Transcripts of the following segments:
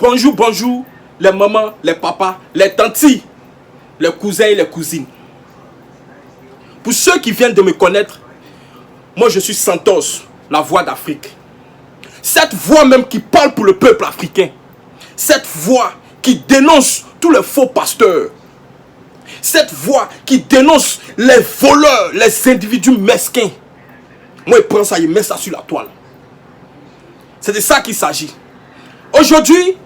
Bonjour, bonjour, les mamans, les papas, les tantis, les cousins et les cousines. Pour ceux qui viennent de me connaître, moi je suis Santos, la voix d'Afrique. Cette voix même qui parle pour le peuple africain. Cette voix qui dénonce tous les faux pasteurs. Cette voix qui dénonce les voleurs, les individus mesquins. Moi il prend ça, il met ça sur la toile. C'est de ça qu'il s'agit. Aujourd'hui,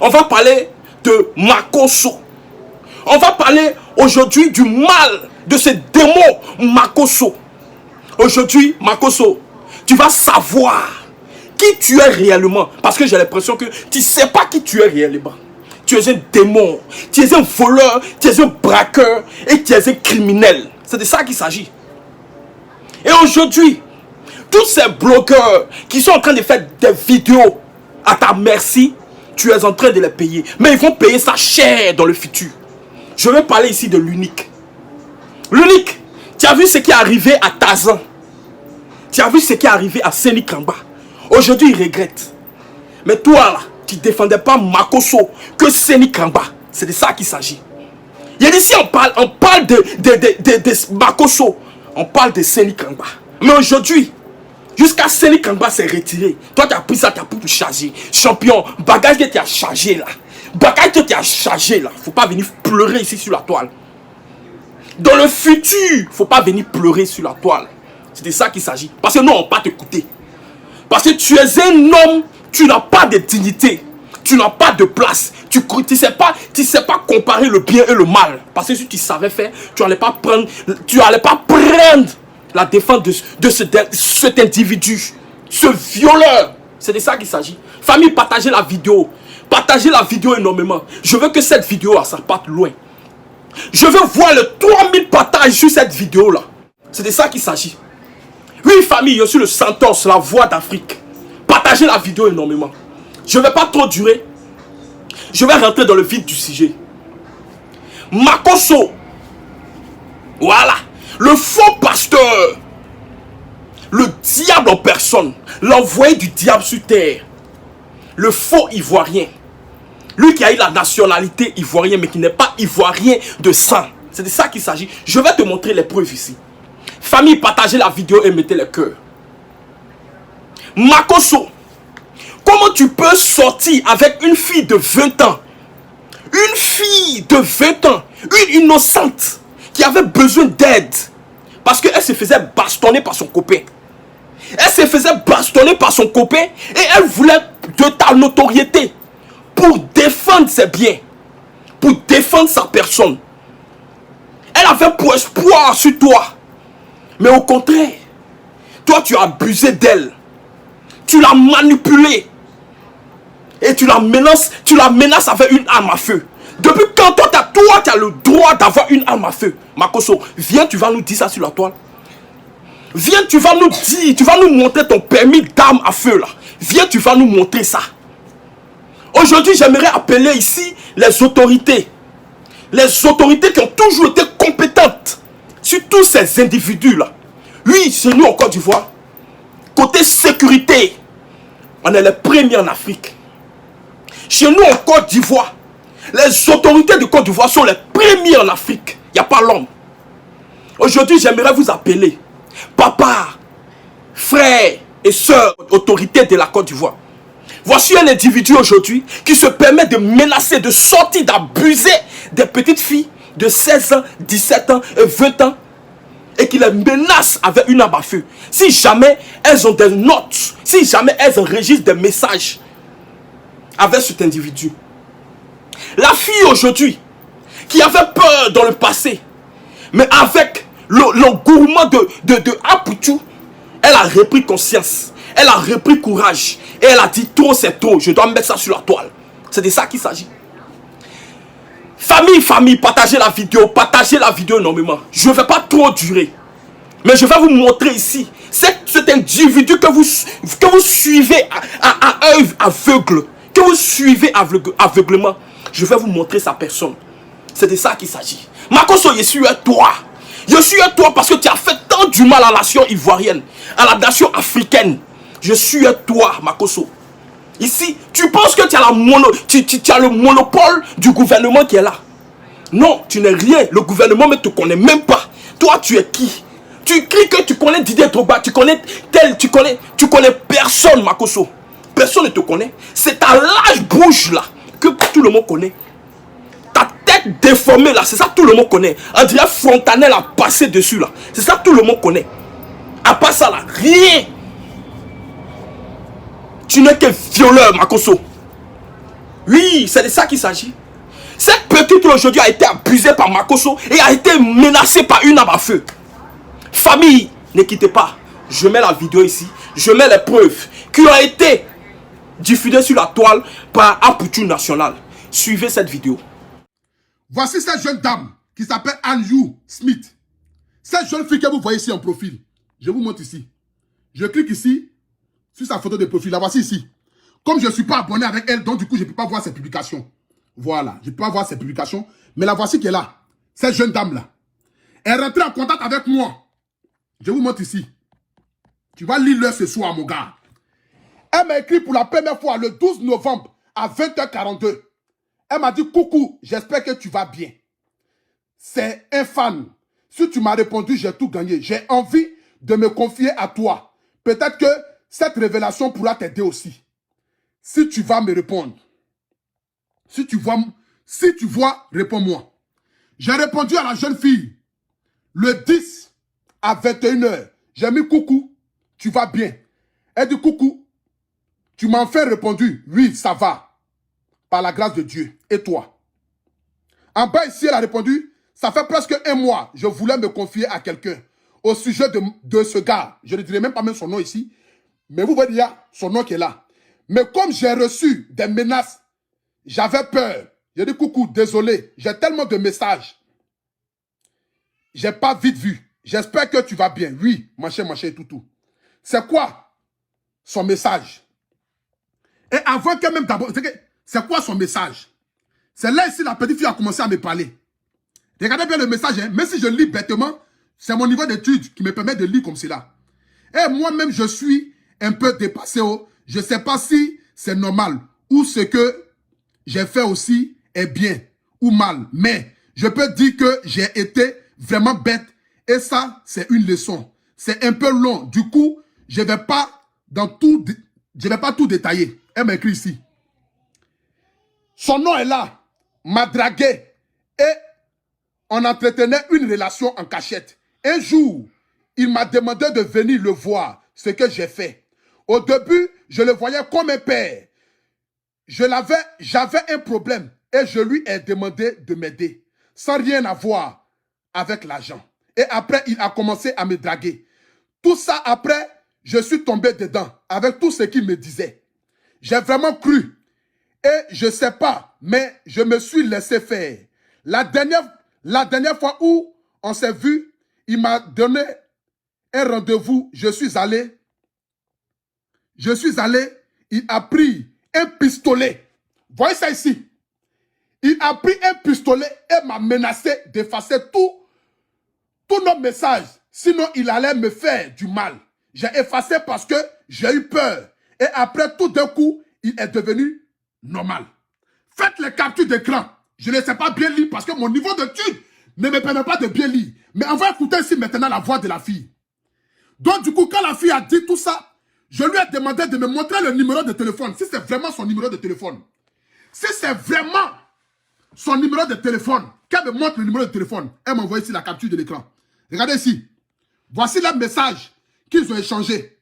on va parler de Makosso. On va parler aujourd'hui du mal de ce démon Makosso. Aujourd'hui, Makosso, tu vas savoir qui tu es réellement. Parce que j'ai l'impression que tu ne sais pas qui tu es réellement. Tu es un démon, tu es un voleur, tu es un braqueur et tu es un criminel. C'est de ça qu'il s'agit. Et aujourd'hui, tous ces blogueurs qui sont en train de faire des vidéos à ta merci, tu es en train de les payer. Mais ils vont payer ça cher dans le futur. Je vais parler ici de l'unique. L'unique, tu as vu ce qui est arrivé à Tazan. Tu as vu ce qui est arrivé à Seni Kamba. Aujourd'hui, il regrette. Mais toi là, tu ne défendais pas Makosso que Seni Kamba. C'est de ça qu'il s'agit. Il y a ici, on parle de Makosso. On parle de Seni Kamba. Mais aujourd'hui, jusqu'à Seni Kamba s'est retiré. Toi, tu as pris ça, tu as pu charger. Champion, bagage que tu as chargé là. Bagage que tu as chargé là. Faut pas venir pleurer ici sur la toile. Dans le futur, faut pas venir pleurer sur la toile. C'est de ça qu'il s'agit. Parce que nous, on ne va pas t'écouter. Parce que tu es un homme, tu n'as pas de dignité. Tu n'as pas de place. Tu ne sais pas comparer le bien et le mal. Parce que si tu savais faire, tu n'allais pas prendre la défense de cet individu. Ce violeur. C'est de ça qu'il s'agit. Famille, partagez la vidéo. Partagez la vidéo énormément. Je veux que cette vidéo, ça parte loin. Je veux voir les 3000 partages sur cette vidéo là. C'est de ça qu'il s'agit. Oui famille, je suis le Santos, la voix d'Afrique. Partagez la vidéo énormément. Je ne vais pas trop durer. Je vais rentrer dans le vif du sujet. Makosso. Voilà. Le faux pasteur. Le diable en personne. L'envoyé du diable sur terre. Le faux ivoirien. Lui qui a eu la nationalité ivoirienne mais qui n'est pas ivoirien de sang. C'est de ça qu'il s'agit. Je vais te montrer les preuves ici. Famille, partagez la vidéo et mettez les cœurs. Makosso, comment tu peux sortir avec une fille de 20 ans? Une fille de 20 ans, une innocente qui avait besoin d'aide parce qu'elle se faisait bastonner par son copain. Elle se faisait bastonner par son copain et elle voulait de ta notoriété pour défendre ses biens, pour défendre sa personne. Elle avait pour espoir sur toi. Mais au contraire, toi tu as abusé d'elle. Tu l'as manipulée. Et tu la menaces avec une arme à feu. Depuis quand toi tu as le droit d'avoir une arme à feu? Makosso, viens, tu vas nous dire ça sur la toile. Viens, tu vas nous dire, tu vas nous montrer ton permis d'arme à feu là. Viens, tu vas nous montrer ça. Aujourd'hui, j'aimerais appeler ici les autorités. Les autorités qui ont toujours été compétentes sur tous ces individus-là. Oui, chez nous en Côte d'Ivoire, côté sécurité, on est les premiers en Afrique. Chez nous en Côte d'Ivoire, les autorités de Côte d'Ivoire sont les premiers en Afrique. Il n'y a pas l'homme. Aujourd'hui, j'aimerais vous appeler papa, frère et soeur, autorités de la Côte d'Ivoire. Voici un individu aujourd'hui qui se permet de menacer, de sortir, d'abuser des petites filles de 16 ans, 17 ans et 20 ans et qui les menace avec une arme à feu. Si jamais elles ont des notes, si jamais elles enregistrent des messages avec cet individu. La fille aujourd'hui qui avait peur dans le passé, mais avec l'engouement de Aputu, elle a repris conscience. Elle a repris courage. Et elle a dit trop c'est trop. Je dois mettre ça sur la toile. C'est de ça qu'il s'agit. Famille, partagez la vidéo. Partagez la vidéo énormément. Je ne vais pas trop durer. Mais je vais vous montrer ici. Cet individu que vous suivez à œil aveugle. Que vous suivez aveuglement. Je vais vous montrer sa personne. C'est de ça qu'il s'agit. Makosso, je suis à toi. Je suis à toi parce que tu as fait tant du mal à la nation ivoirienne. À la nation africaine. Je suis à toi, Makosso. Ici, tu penses que tu as le monopole du gouvernement qui est là. Non, tu n'es rien. Le gouvernement ne te connaît même pas. Toi, tu es qui? Tu cries que tu connais Didier Drogba, tu connais tel, tu connais personne, Makosso. Personne ne te connaît. C'est ta large bouche là que tout le monde connaît. Ta tête déformée là, c'est ça tout le monde connaît. Andrea Fontanelle a passé dessus là. C'est ça tout le monde connaît. À part ça là, rien. Tu n'es que violeur, Makosso. Oui, c'est de ça qu'il s'agit. Cette petite aujourd'hui a été abusée par Makosso et a été menacée par une arme à feu. Famille, ne quittez pas. Je mets la vidéo ici. Je mets les preuves qui ont été diffusées sur la toile par Apoutou National. Suivez cette vidéo. Voici cette jeune dame qui s'appelle Anne-You Smith. Cette jeune fille que vous voyez ici en profil. Je vous montre ici. Je clique ici sur sa photo de profil. La voici ici. Comme je ne suis pas abonné avec elle, donc du coup, je ne peux pas voir ses publications. Voilà, je ne peux pas voir ses publications. Mais la voici qui est là. Cette jeune dame-là. Elle est rentrée en contact avec moi. Je vous montre ici. Tu vas lire-le ce soir, mon gars. Elle m'a écrit pour la première fois le 12 novembre à 20h42. Elle m'a dit, coucou, j'espère que tu vas bien. C'est un fan. Si tu m'as répondu, j'ai tout gagné. J'ai envie de me confier à toi. Peut-être que cette révélation pourra t'aider aussi. Si tu vas me répondre. Si tu vois, réponds-moi. J'ai répondu à la jeune fille le 10 à 21h. J'ai mis coucou, tu vas bien. Elle dit coucou, tu m'as enfin répondu, oui, ça va. Par la grâce de Dieu. Et toi? En bas ici, elle a répondu, ça fait presque un mois, je voulais me confier à quelqu'un au sujet de ce gars. Je ne dirai même pas même son nom ici. Mais vous voyez, il y a son nom qui est là. Mais comme j'ai reçu des menaces, j'avais peur. J'ai dit coucou, désolé, j'ai tellement de messages. J'ai pas vite vu. J'espère que tu vas bien. Oui, machin, tout. C'est quoi son message? Et avant que même d'abord, c'est quoi son message? C'est là ici la petite fille a commencé à me parler. Regardez bien le message, hein. Même si je lis bêtement, c'est mon niveau d'étude qui me permet de lire comme cela. Et moi-même, je suis un peu dépassé. Je ne sais pas si c'est normal ou ce que j'ai fait aussi est bien ou mal. Mais je peux dire que j'ai été vraiment bête. Et ça, c'est une leçon. C'est un peu long. Du coup, je ne vais pas tout détailler. Elle m'a écrit ici. Son nom est là. M'a dragué. Et on entretenait une relation en cachette. Un jour, il m'a demandé de venir le voir, ce que j'ai fait. Au début, je le voyais comme un père. J'avais un problème et je lui ai demandé de m'aider, sans rien avoir avec l'argent. Et après, il a commencé à me draguer. Tout ça, après, je suis tombé dedans avec tout ce qu'il me disait. J'ai vraiment cru. Et je ne sais pas, mais je me suis laissé faire. La dernière fois où on s'est vu, il m'a donné un rendez-vous. Je suis allé, il a pris un pistolet. Voyez ça ici. Il a pris un pistolet et m'a menacé d'effacer tous nos messages. Sinon, il allait me faire du mal. J'ai effacé parce que j'ai eu peur. Et après, tout d'un coup, il est devenu normal. Faites les captures d'écran. Je ne sais pas bien lire parce que mon niveau d'étude ne me permet pas de bien lire. Mais on va écouter ici maintenant la voix de la fille. Donc du coup, quand la fille a dit tout ça, je lui ai demandé de me montrer le numéro de téléphone. Si c'est vraiment son numéro de téléphone. Si c'est vraiment son numéro de téléphone, qu'elle me montre le numéro de téléphone. Elle m'a envoyé ici la capture de l'écran. Regardez ici. Voici les messages qu'ils ont échangés.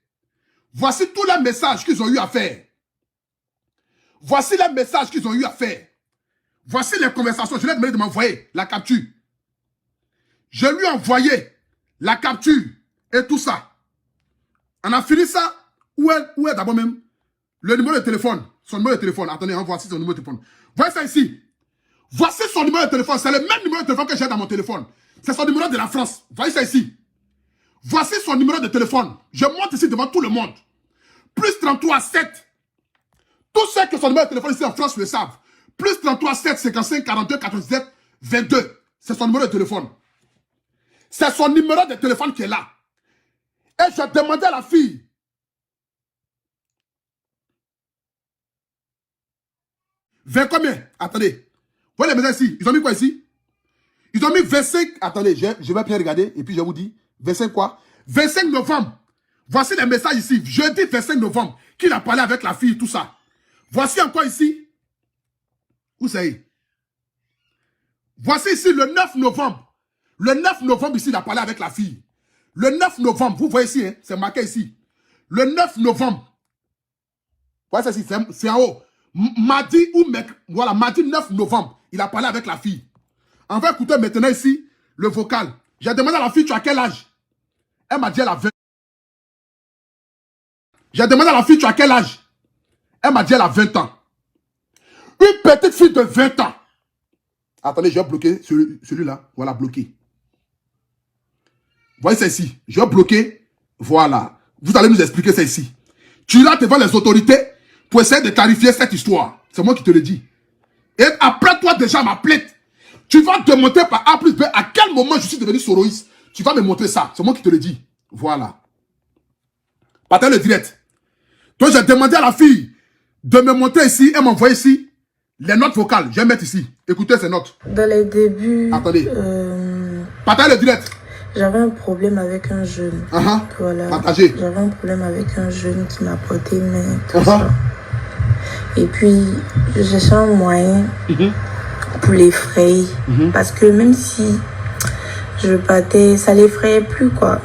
Voici tous les messages qu'ils ont eu à faire. Voici les messages qu'ils ont eu à faire. Voici les conversations. Je lui ai demandé de m'envoyer la capture. Je lui ai envoyé la capture et tout ça. On a fini ça. Où est d'abord même le numéro de téléphone? Son numéro de téléphone. Attendez, on voit ici son numéro de téléphone. Voyez ça ici. Voici son numéro de téléphone. C'est le même numéro de téléphone que j'ai dans mon téléphone. C'est son numéro de la France. Voyez ça ici. Voici son numéro de téléphone. Je monte ici devant tout le monde. Plus 33 7. Tous ceux qui ont son numéro de téléphone ici en France le savent. Plus 33 7 55 42 97 22. C'est son numéro de téléphone. C'est son numéro de téléphone qui est là. Et je demandais à la fille. 20 combien? Attendez. Vous voyez les messages ici? Ils ont mis quoi ici? Ils ont mis 25. Attendez, je vais bien regarder. Et puis je vous dis. 25 quoi? 25 novembre. Voici les messages ici. Jeudi 25 novembre. Qu'il a parlé avec la fille, tout ça. Voici encore ici. Où c'est? Voici ici le 9 novembre. Le 9 novembre ici, il a parlé avec la fille. Le 9 novembre, vous voyez ici, hein, c'est marqué ici. Le 9 novembre. Voyez ça ici, c'est en haut. Mardi ou voilà, mardi 9 novembre, il a parlé avec la fille. On va écouter maintenant ici le vocal. J'ai demandé à la fille, tu as quel âge? Elle m'a dit, elle a 20. J'ai demandé à la fille, tu as quel âge? Elle m'a dit, elle a 20 ans. Une petite fille de 20 ans. Attendez, je vais bloquer celui-là. Voilà, bloqué. Voyez ça ici. Je vais bloquer. Voilà. Vous allez nous expliquer ça ici. Tu iras devant les autorités pour essayer de clarifier cette histoire. C'est moi qui te le dis. Et après toi déjà ma plainte, tu vas te montrer par A plus B à quel moment je suis devenu soroïste. Tu vas me montrer ça. C'est moi qui te le dis. Voilà. Partage le direct. Donc j'ai demandé à la fille de me montrer ici. Elle m'a envoyé ici les notes vocales. Je vais mettre ici. Écoutez ces notes. Dans les débuts... Attendez. Partage le direct. J'avais un problème avec un jeune. Voilà. Partagez. J'avais un problème avec un jeune qui m'a porté main, tout ça. Et puis, je cherchais un moyen pour l'effrayer. Parce que même si je partais, ça l'effrayait plus, quoi.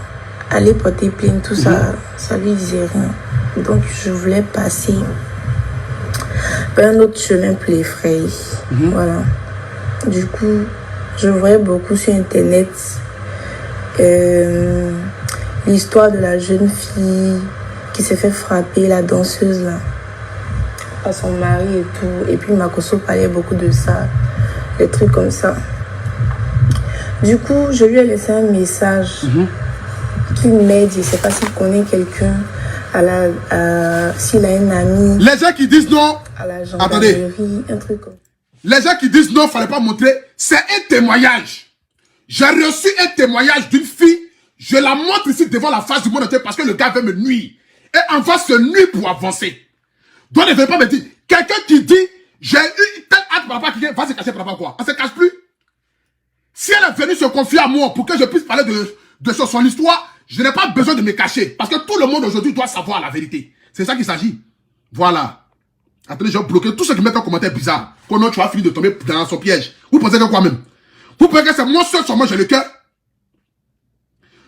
Aller porter plainte, tout ça, ça lui disait rien. Donc, je voulais passer par un autre chemin pour l'effrayer. Voilà. Du coup, je voyais beaucoup sur Internet l'histoire de la jeune fille qui s'est fait frapper, la danseuse là, à son mari et tout. Et puis Makoso parlait beaucoup de ça, des trucs comme ça. Du coup, je lui ai laissé un message qu'il m'aide. Je ne sais pas s'il connaît quelqu'un, s'il a un ami. Les gens qui disent non, à la gendarmerie, un truc comme ça. Les gens qui disent non, il ne fallait pas montrer, c'est un témoignage. J'ai reçu un témoignage d'une fille. Je la montre ici devant la face du monde entier parce que le gars veut me nuire. Et on va se nuire pour avancer. Donc ne venez pas me dire, quelqu'un qui dit, j'ai eu tel acte par rapport à quelqu'un, va se cacher par rapport à quoi? On ne se cache plus. Si elle est venue se confier à moi pour que je puisse parler de son histoire, je n'ai pas besoin de me cacher. Parce que tout le monde aujourd'hui doit savoir la vérité. C'est ça qu'il s'agit. Voilà. Attendez, je vais bloquer tous ceux qui mettent un commentaire bizarre. Comment tu vas finir de tomber dans son piège. Vous pensez que quoi même? Vous pensez que c'est moi seul sur moi, j'ai le cœur?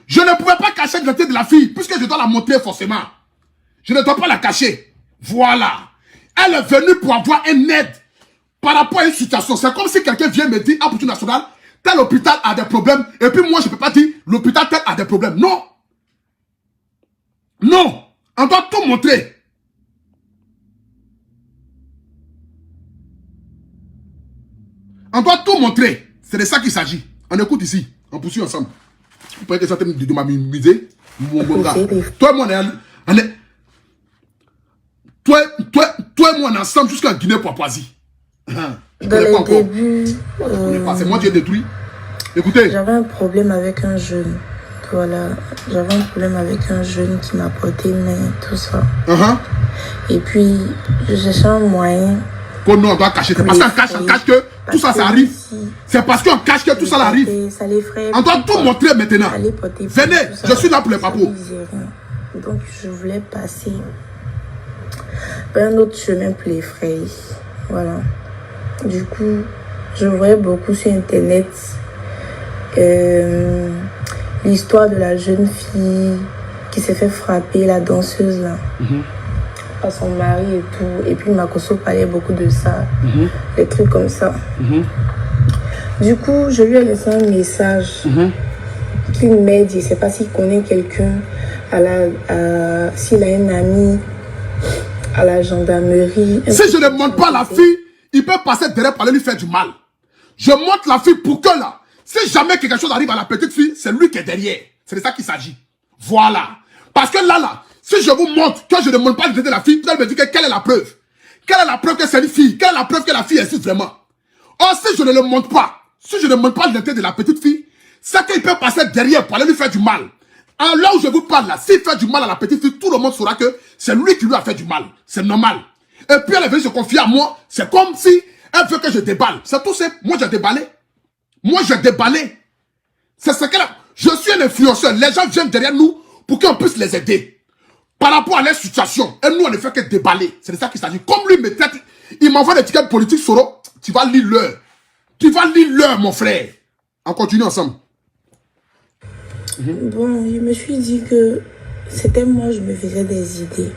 Je ne pouvais pas cacher l'identité de la fille, puisque je dois la montrer forcément. Je ne dois pas la cacher. Voilà. Elle est venue pour avoir une aide par rapport à une situation. C'est comme si quelqu'un vient me dire, ah, pour national, tel hôpital a des problèmes, et puis moi, je ne peux pas dire, l'hôpital tel a des problèmes. Non. Non. On doit tout montrer. On doit tout montrer. C'est de ça qu'il s'agit. On écoute ici. On poursuit ensemble. Vous pouvez que ça de m'amuser. Mon gars. Toi et moi, on est... Toi et moi, on est ensemble jusqu'en Guinée-Papouasie. Dans les débuts... C'est moi qui ai détruit. Écoutez. J'avais un problème avec un jeune. Voilà. J'avais un problème avec un jeune qui m'a porté main, tout ça. Et puis, je cherchais un moyen... Oh non, on doit cacher. C'est parce qu'on cache que tout ça, ça arrive. C'est parce qu'on cache que tout ça arrive. On doit tout montrer maintenant. Venez, je suis là pour les papous. Donc, je voulais passer par un autre chemin pour l'effrayer. Voilà. Du coup, je voyais beaucoup sur Internet l'histoire de la jeune fille qui s'est fait frapper, la danseuse là. À son mari et tout. Et puis Makoso parlait beaucoup de ça. Des trucs comme ça. Du coup, je lui ai laissé un message qu'il m'aide. Je ne sais pas s'il connaît quelqu'un, s'il a un ami à la gendarmerie. Si je ne montre pas la fille, il peut passer derrière pour aller lui faire du mal. Je montre la fille pour que là, si jamais quelque chose arrive à la petite fille, c'est lui qui est derrière. C'est de ça qu'il s'agit. Voilà. Parce que là, si je vous montre que je ne montre pas l'identité de la fille, vous allez me dire quelle est la preuve? Quelle est la preuve que c'est une fille? Quelle est la preuve que la fille existe vraiment? Or, si je ne le montre pas, si je ne montre pas l'identité de la petite fille, c'est qu'il peut passer derrière pour aller lui faire du mal. Alors là où je vous parle là, s'il fait du mal à la petite fille, tout le monde saura que c'est lui qui lui a fait du mal. C'est normal. Et puis elle est venue se confier à moi. C'est comme si elle veut que je déballe. C'est tout simple. Moi, j'ai déballé. Moi, j'ai déballé. C'est ce qu'elle a. Je suis un influenceur. Les gens viennent derrière nous pour qu'on puisse les aider. Par rapport à leur situation. Et nous, on ne fait que déballer. C'est de ça qu'il s'agit. Comme lui me traite, il m'envoie des tickets politiques, Soro. Tu vas lire l'heure. Tu vas lire l'heure, mon frère. On continue ensemble. Bon, je me suis dit que c'était moi, je me faisais des idées.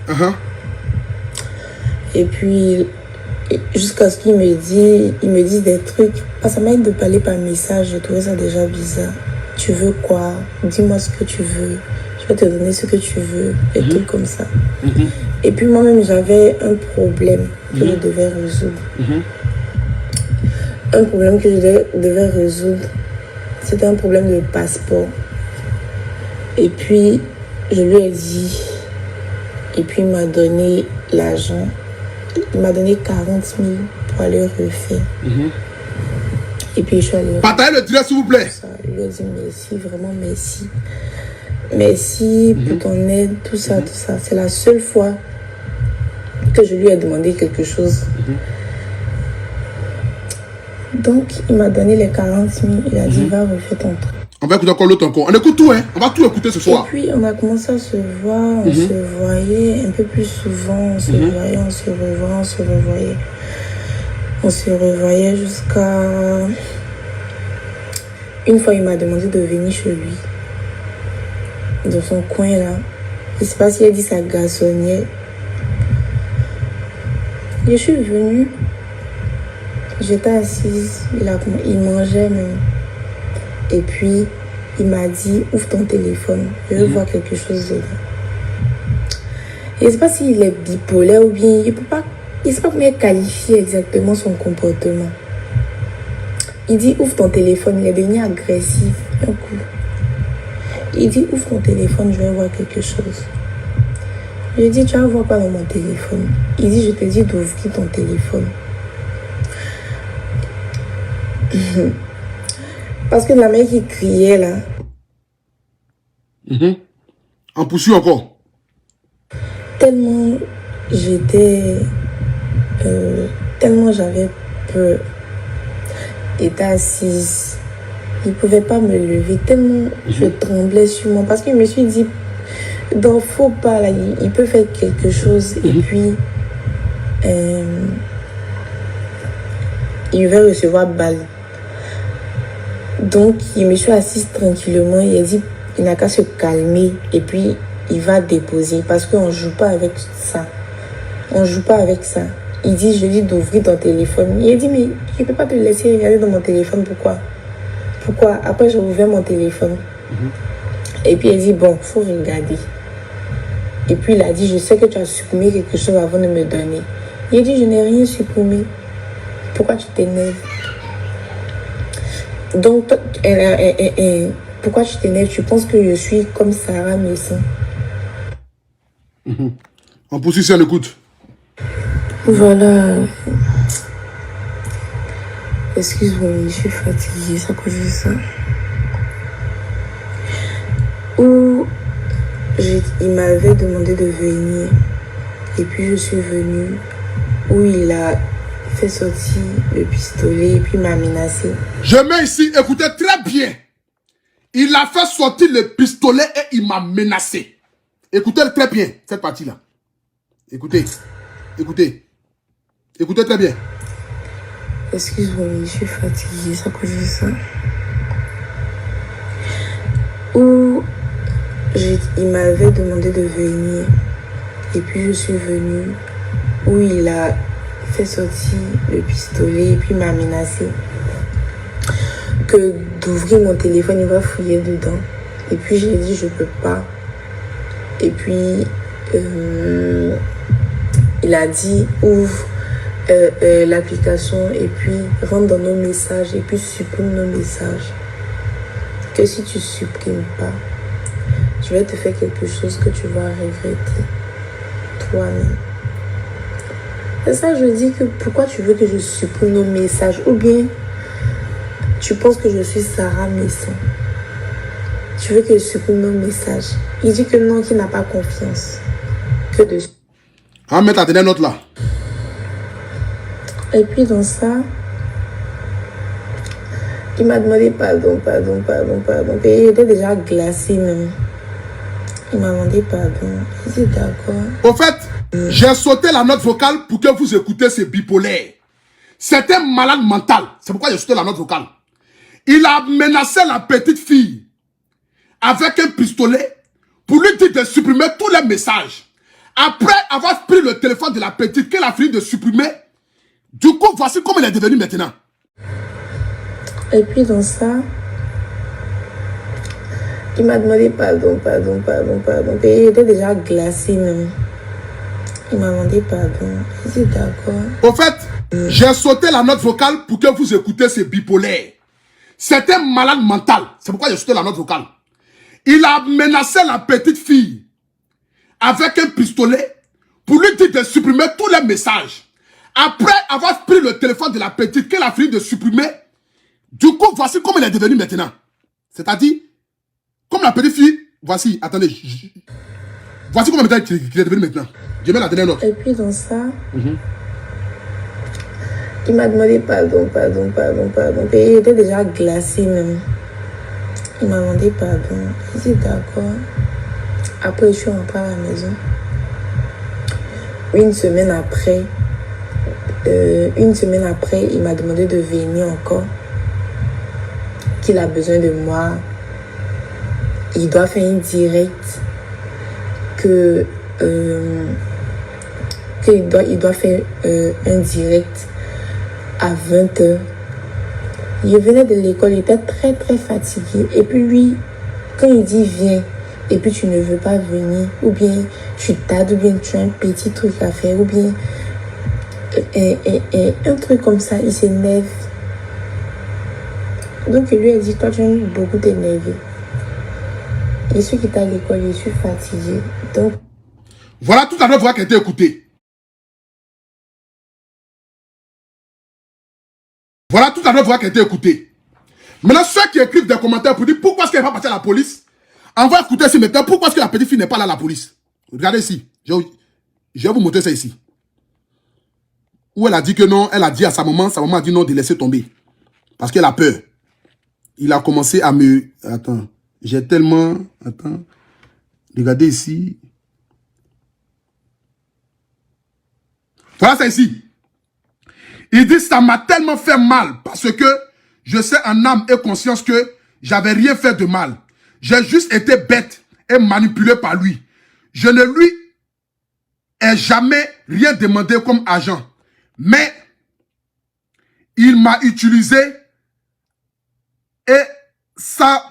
Et puis, jusqu'à ce qu'il me dise des trucs. Ça m'aide de parler par message. Je trouvais ça déjà bizarre. Tu veux quoi? Dis-moi ce que tu veux. Je vais te donner ce que tu veux. Des trucs comme ça. Et puis moi-même, j'avais un problème que je devais résoudre. Un problème que je devais résoudre, c'était un problème de passeport. Et puis, je lui ai dit, et puis il m'a donné l'argent. Il m'a donné 40 000 pour aller refaire. Et puis, je suis allée... Partagez le direct, s'il vous plaît. Je lui ai dit merci, vraiment merci. Merci pour ton aide, tout ça, tout ça. C'est la seule fois que je lui ai demandé quelque chose. Donc, il m'a donné les 40 000. Il a dit, va refaire ton truc. On va écouter encore l'autre encore. On écoute tout, hein. On va tout écouter ce soir. Et puis, on a commencé à se voir. On se voyait un peu plus souvent. On se voyait, on se revoyait, on se revoyait. On se revoyait jusqu'à... Une fois, il m'a demandé de venir chez lui. Dans son coin, là. Je ne sais pas s'il a dit ça garçonnier. Je suis venue. J'étais assise. Il mangeait même. Et puis, il m'a dit, ouvre ton téléphone. Je veux voir quelque chose dedans. Je ne sais pas s'il est bipolaire ou bien... Il ne sait pas comment qualifier exactement son comportement. Il dit, ouvre ton téléphone. Il est devenu agressif. Un coup. Il dit, ouvre ton téléphone, je vais voir quelque chose. Je lui ai dit, tu vas voir quoi dans mon téléphone? Il dit, je te dis d'ouvrir ton téléphone. Parce que la mère qui criait là. En poursuit encore. Tellement j'étais... tellement j'avais peur. J'étais assise. Il ne pouvait pas me lever. Tellement je tremblais sur moi. Parce que je me suis dit, dans faux pas là, il peut faire quelque chose. Et puis, il va recevoir balle. Donc, je me suis assise tranquillement. Il a dit, il n'a qu'à se calmer. Et puis, il va déposer. Parce qu'on ne joue pas avec ça. On ne joue pas avec ça. Il dit, je lui dis d'ouvrir ton téléphone. Il a dit, mais je ne peux pas te laisser regarder dans mon téléphone. Pourquoi? Pourquoi? Après, j'ai ouvert mon téléphone. Et puis, il a dit, bon, il faut regarder. Et puis, il a dit, je sais que tu as supprimé quelque chose avant de me donner. Il a dit, je n'ai rien supprimé. Pourquoi tu t'énerves? Donc, pourquoi tu t'énerves? Tu penses que je suis comme Sarah Messon? En position d'écoute. Voilà. Excuse-moi, je suis fatiguée, c'est à cause de ça. Il m'avait demandé de venir. Et puis, je suis venue. Où il a fait sortir le pistolet et puis m'a menacé. Je mets ici, écoutez très bien. Il a fait sortir le pistolet et il m'a menacé. Écoutez très bien cette partie-là. Écoutez. Écoutez. Écoutez très bien. Excuse-moi, je suis fatiguée, c'est à cause de ça. Il m'avait demandé de venir. Et puis je suis venue. Où il a fait sortir le pistolet et puis m'a menacé. Que d'ouvrir mon téléphone, il va fouiller dedans. Et puis j'ai dit, je peux pas. Et puis, il a dit, ouvre l'application et puis rentre dans nos messages et puis supprime nos messages. Que si tu supprimes pas, je vais te faire quelque chose que tu vas regretter toi-même. C'est ça, je dis que pourquoi tu veux que je supprime nos messages? Ou bien tu penses que je suis Sarah Messon? Tu veux que je supprime nos messages? Il dit que non, qu'il n'a pas confiance. Que de... On va mettre la dernière note là. Et puis dans ça, il m'a demandé pardon. Et il était déjà glacé même. Il m'a demandé pardon. J'ai dit d'accord. Au fait, j'ai sauté la note vocale pour que vous écoutez ce bipolaire. C'est un malade mental. C'est pourquoi j'ai sauté la note vocale. Il a menacé la petite fille avec un pistolet pour lui dire de supprimer tous les messages. Après avoir pris le téléphone de la petite qu'elle a fini de supprimer, du coup, voici comment elle est devenue maintenant. Et puis dans ça, il m'a demandé pardon. Et il était déjà glacé même. Il m'a demandé pardon. J'ai dit d'accord. Au fait, j'ai sauté la note vocale pour que vous écoutez ce bipolaire. C'est un malade mental. C'est pourquoi j'ai sauté la note vocale. Il a menacé la petite fille avec un pistolet pour lui dire de supprimer tous les messages. Après avoir pris le téléphone de la petite qu'elle a fini de supprimer, du coup, voici comment elle est devenue maintenant. C'est-à-dire, comme la petite fille, voici, attendez, voici comment elle est devenue maintenant. Je mets la dernière note. Et puis dans ça, il m'a demandé pardon. Et il était déjà glacé même. Il m'a demandé pardon. J'ai dit d'accord. Après, je suis rentrée à la maison. Une semaine après, il m'a demandé de venir encore. Qu'il a besoin de moi. Il doit faire une direct. Il doit faire un direct à 20h. Il venait de l'école, il était très fatigué. Et puis lui, quand il dit viens, et puis tu ne veux pas venir, ou bien tu tardes, ou bien tu as un petit truc à faire, ou bien un truc comme ça, il s'énerve. Donc il lui a dit, toi tu as beaucoup t'énerver. Je suis quitté à l'école, je suis fatigué. Donc voilà toute la note vocale qui a été écoutée. Voilà toute la note vocale qui a été écoutée. Maintenant, ceux qui écrivent des commentaires pour dire pourquoi est-ce qu'elle n'est pas partie à la police, on va écouter ici maintenant pourquoi est-ce que la petite fille n'est pas là à la police. Regardez ici. Je vais vous montrer ça ici. Où elle a dit que non, elle a dit à sa maman a dit non de laisser tomber. Parce qu'elle a peur. Il a commencé à me... Attends, j'ai tellement... Attends, regardez ici. Voilà ça ici. Il dit ça m'a tellement fait mal parce que je sais en âme et conscience que j'avais rien fait de mal. J'ai juste été bête et manipulé par lui. Je ne lui ai jamais rien demandé comme agent. Mais il m'a utilisé et ça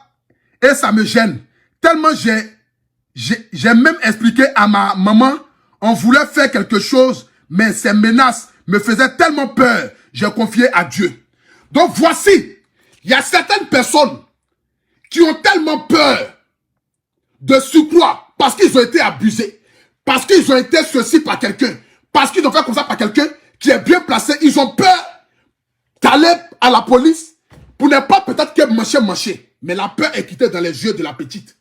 me gêne. Tellement j'ai même expliqué à ma maman, on voulait faire quelque chose, mais ces menaces me faisaient tellement peur, j'ai confié à Dieu. Donc voici, il y a certaines personnes qui ont tellement peur de surcroît parce qu'ils ont été abusés, parce qu'ils ont été ceci par quelqu'un, parce qu'ils ont fait comme ça par quelqu'un qui est bien placé, ils ont peur d'aller à la police pour ne pas peut-être que marcher. Mais la peur est quittée dans les yeux de la petite.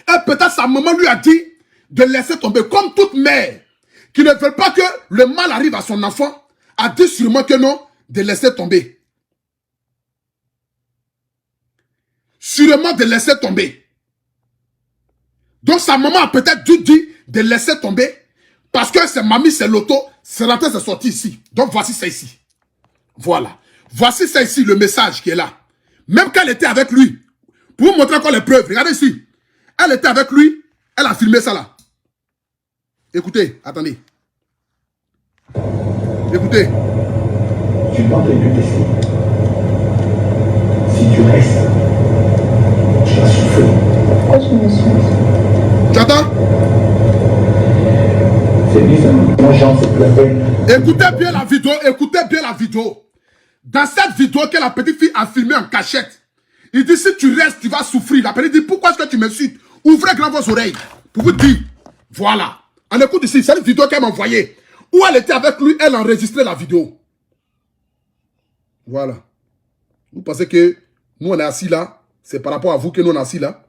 Et peut-être sa maman lui a dit de laisser tomber, comme toute mère qui ne veut pas que le mal arrive à son enfant, a dit sûrement que non, de laisser tomber. Sûrement de laisser tomber. Donc sa maman a peut-être dû dire de laisser tomber parce que c'est mamie, c'est l'auto, c'est rentré, c'est sorti ici. Donc voici ça ici. Voilà. Voici ça ici, le message qui est là. Même quand elle était avec lui, pour vous montrer encore les preuves, regardez ici. Elle était avec lui, elle a filmé ça là. Écoutez, attendez. Écoutez. Tu dois te détester. Si tu restes, tu vas souffrir. pourquoi tu me suis? Tu entends? C'est bizarre. Moi, j'en sais la peine. Écoutez bien la vidéo, écoutez bien la vidéo. Dans cette vidéo que la petite fille a filmée en cachette, il dit si tu restes, tu vas souffrir. La petite dit pourquoi est-ce que tu m'insultes? Ouvrez grand vos oreilles pour vous dire. Voilà. On écoute ici, c'est une vidéo qu'elle m'a envoyée. Où elle était avec lui, elle a enregistré la vidéo. Voilà. Vous pensez que nous on est assis là? C'est par rapport à vous que nous on est assis là?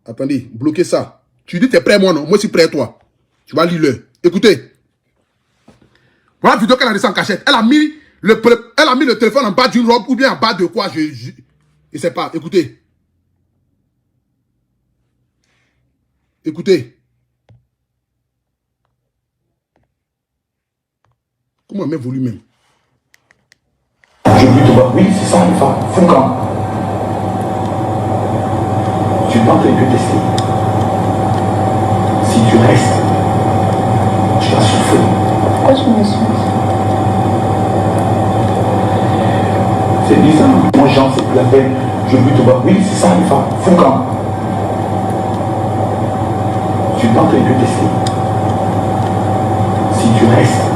Attendez, bloquez ça. Tu dis t'es prêt moi non? Moi je suis prêt toi. Tu vas lire-le. Écoutez. Voilà la vidéo qu'elle a laissée en cachette. Elle a mis le téléphone en bas d'une robe ou bien en bas de quoi. Je ne sais pas. Écoutez. Écoutez. Comment elle met volume même? Je veux te voir. Oui, c'est ça, Alpha. Foucan. Tu es en train de tester. Si tu restes, tu vas souffrir. Pourquoi tu me suis? C'est bizarre. Mon genre, c'est plus la peine. Je veux te voir. Oui, c'est ça, Alpha. Foucan. Tu es en train de tester. Si tu restes,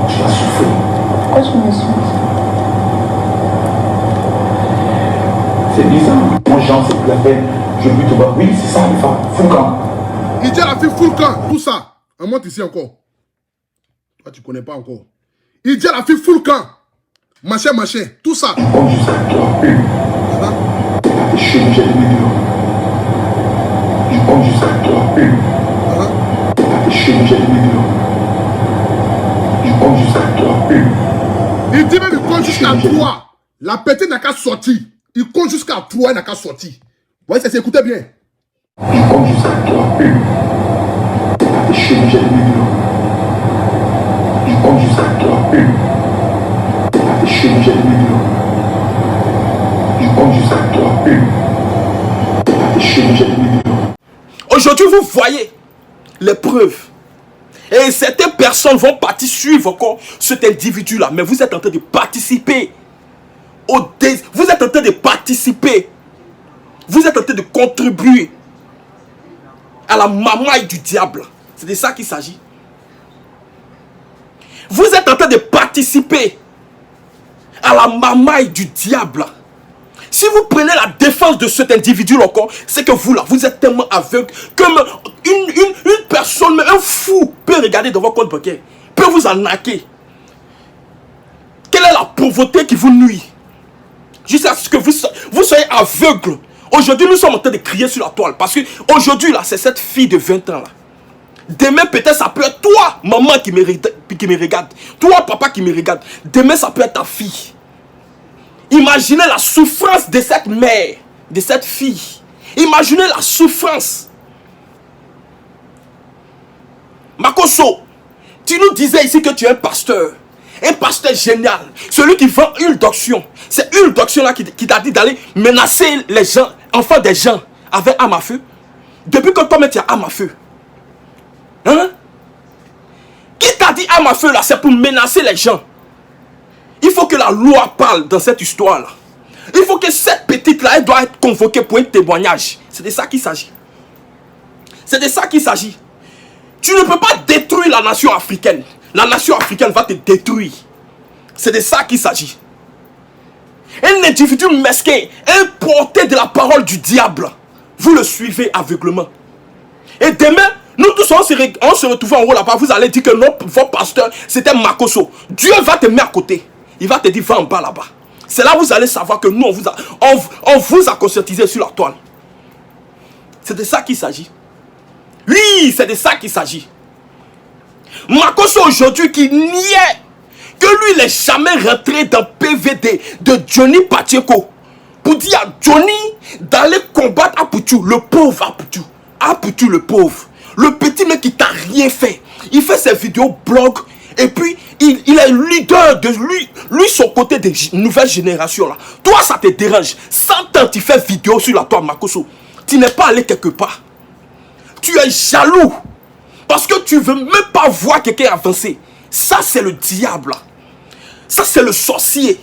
tu vas souffrir. Pourquoi tu me suis? C'est bizarre. Mon genre, c'est plus la peine. Je veux te voir. Oui, c'est ça, Alpha. Foucan. Il dit à la fille full camp, tout ça. On monte ici encore. Toi, tu connais pas encore. Il dit à la fille full camp. Machin, tout ça. Je compte jusqu'à toi. Tes cheveux, j'ai les deux. Je compte jusqu'à toi. Tes cheveux, j'ai les deux. Je compte jusqu'à toi. Il dit même il compte jusqu'à 3. La petite n'a qu'à sortir. Il compte jusqu'à 3, elle n'a qu'à sortir. Vous voyez, ça s'écoutait bien. Je compte jusqu'à toi. Tes cheveux, j'ai les deux. Je compte jusqu'à toi. Tes cheveux, j'ai les deux. Je compte jusqu'à toi. Tes cheveux, j'ai les deux. Aujourd'hui, vous voyez les preuves. Et certaines personnes vont partir suivre encore cet individu-là. Mais vous êtes en train de participer. Vous êtes en train de participer. Vous êtes en train de contribuer à la mamaille du diable. C'est de ça qu'il s'agit. Vous êtes en train de participer à la mamaille du diable. Si vous prenez la défense de cet individu encore, c'est que vous là, vous êtes tellement aveugle que une personne, un fou peut regarder dans votre compte bancaire, peut vous arnaquer. Quelle est la pauvreté qui vous nuit? Jusqu'à ce que vous soyez aveugle. Aujourd'hui, nous sommes en train de crier sur la toile. Parce que aujourd'hui, là, c'est cette fille de 20 ans là. Demain, peut-être ça peut être toi, maman qui me regarde. Toi, papa qui me regarde. Demain, ça peut être ta fille. Imaginez la souffrance de cette mère, de cette fille. Imaginez la souffrance. Makoso, tu nous disais ici que tu es un pasteur. Un pasteur génial. Celui qui vend huile d'onction. C'est huile d'onction là qui t'a dit d'aller menacer les gens, enfants des gens, avec arme à feu. Depuis que toi-même tu as arme à feu. Hein? Qui t'a dit arme à feu là? C'est pour menacer les gens. Il faut que la loi parle dans cette histoire-là. Il faut que cette petite-là, elle doit être convoquée pour un témoignage. C'est de ça qu'il s'agit. C'est de ça qu'il s'agit. Tu ne peux pas détruire la nation africaine. La nation africaine va te détruire. C'est de ça qu'il s'agit. Un individu mesquin, un porté de la parole du diable. Vous le suivez aveuglement. Et demain, nous tous, on se retrouve en haut là-bas. Vous allez dire que votre pasteur, c'était Makoso. Dieu va te mettre à côté. Il va te dire, va en bas là-bas. C'est là que vous allez savoir que nous, on vous a conscientisé sur la toile. C'est de ça qu'il s'agit. Oui, c'est de ça qu'il s'agit. Makoso aujourd'hui qui niait que lui, il n'est jamais rentré dans PVD de Johnny Pacheco pour dire à Johnny d'aller combattre Aputu, le pauvre Aputu. Aputu le pauvre. Le petit mec qui t'a rien fait. Il fait ses vidéos blog. Et puis, il est leader de lui son côté des nouvelles générations là. Toi, ça te dérange. 100 ans, tu fais vidéo sur la toile, Makoso. Tu n'es pas allé quelque part. Tu es jaloux. Parce que tu ne veux même pas voir quelqu'un avancer. Ça, c'est le diable. Ça, c'est le sorcier.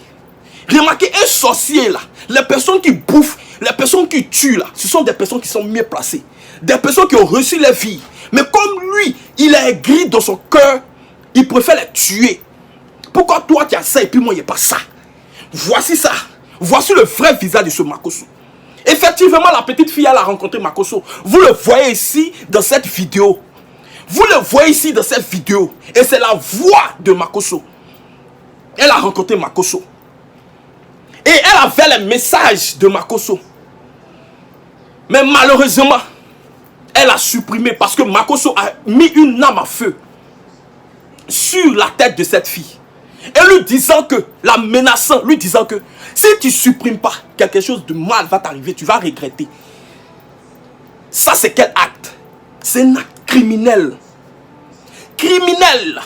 Remarquez, un sorcier là, les personnes qui bouffent, les personnes qui tuent là, ce sont des personnes qui sont mieux placées. Des personnes qui ont reçu la vie. Mais comme lui, il est aigri dans son cœur, il préfère les tuer. Pourquoi toi tu as ça et puis moi il n'y a pas ça? Voici ça. Voici le vrai visage de ce Makoso. Effectivement, la petite fille elle a rencontré Makoso. Vous le voyez ici dans cette vidéo. Vous le voyez ici dans cette vidéo. Et c'est la voix de Makoso. Elle a rencontré Makoso. Et elle avait les messages de Makoso. Mais malheureusement, elle a supprimé parce que Makoso a mis une âme à feu. sur la tête de cette fille. Et lui disant que, la menaçant, lui disant que si tu ne supprimes pas, quelque chose de mal va t'arriver, tu vas regretter. Ça, c'est quel acte? C'est un acte criminel. Criminel.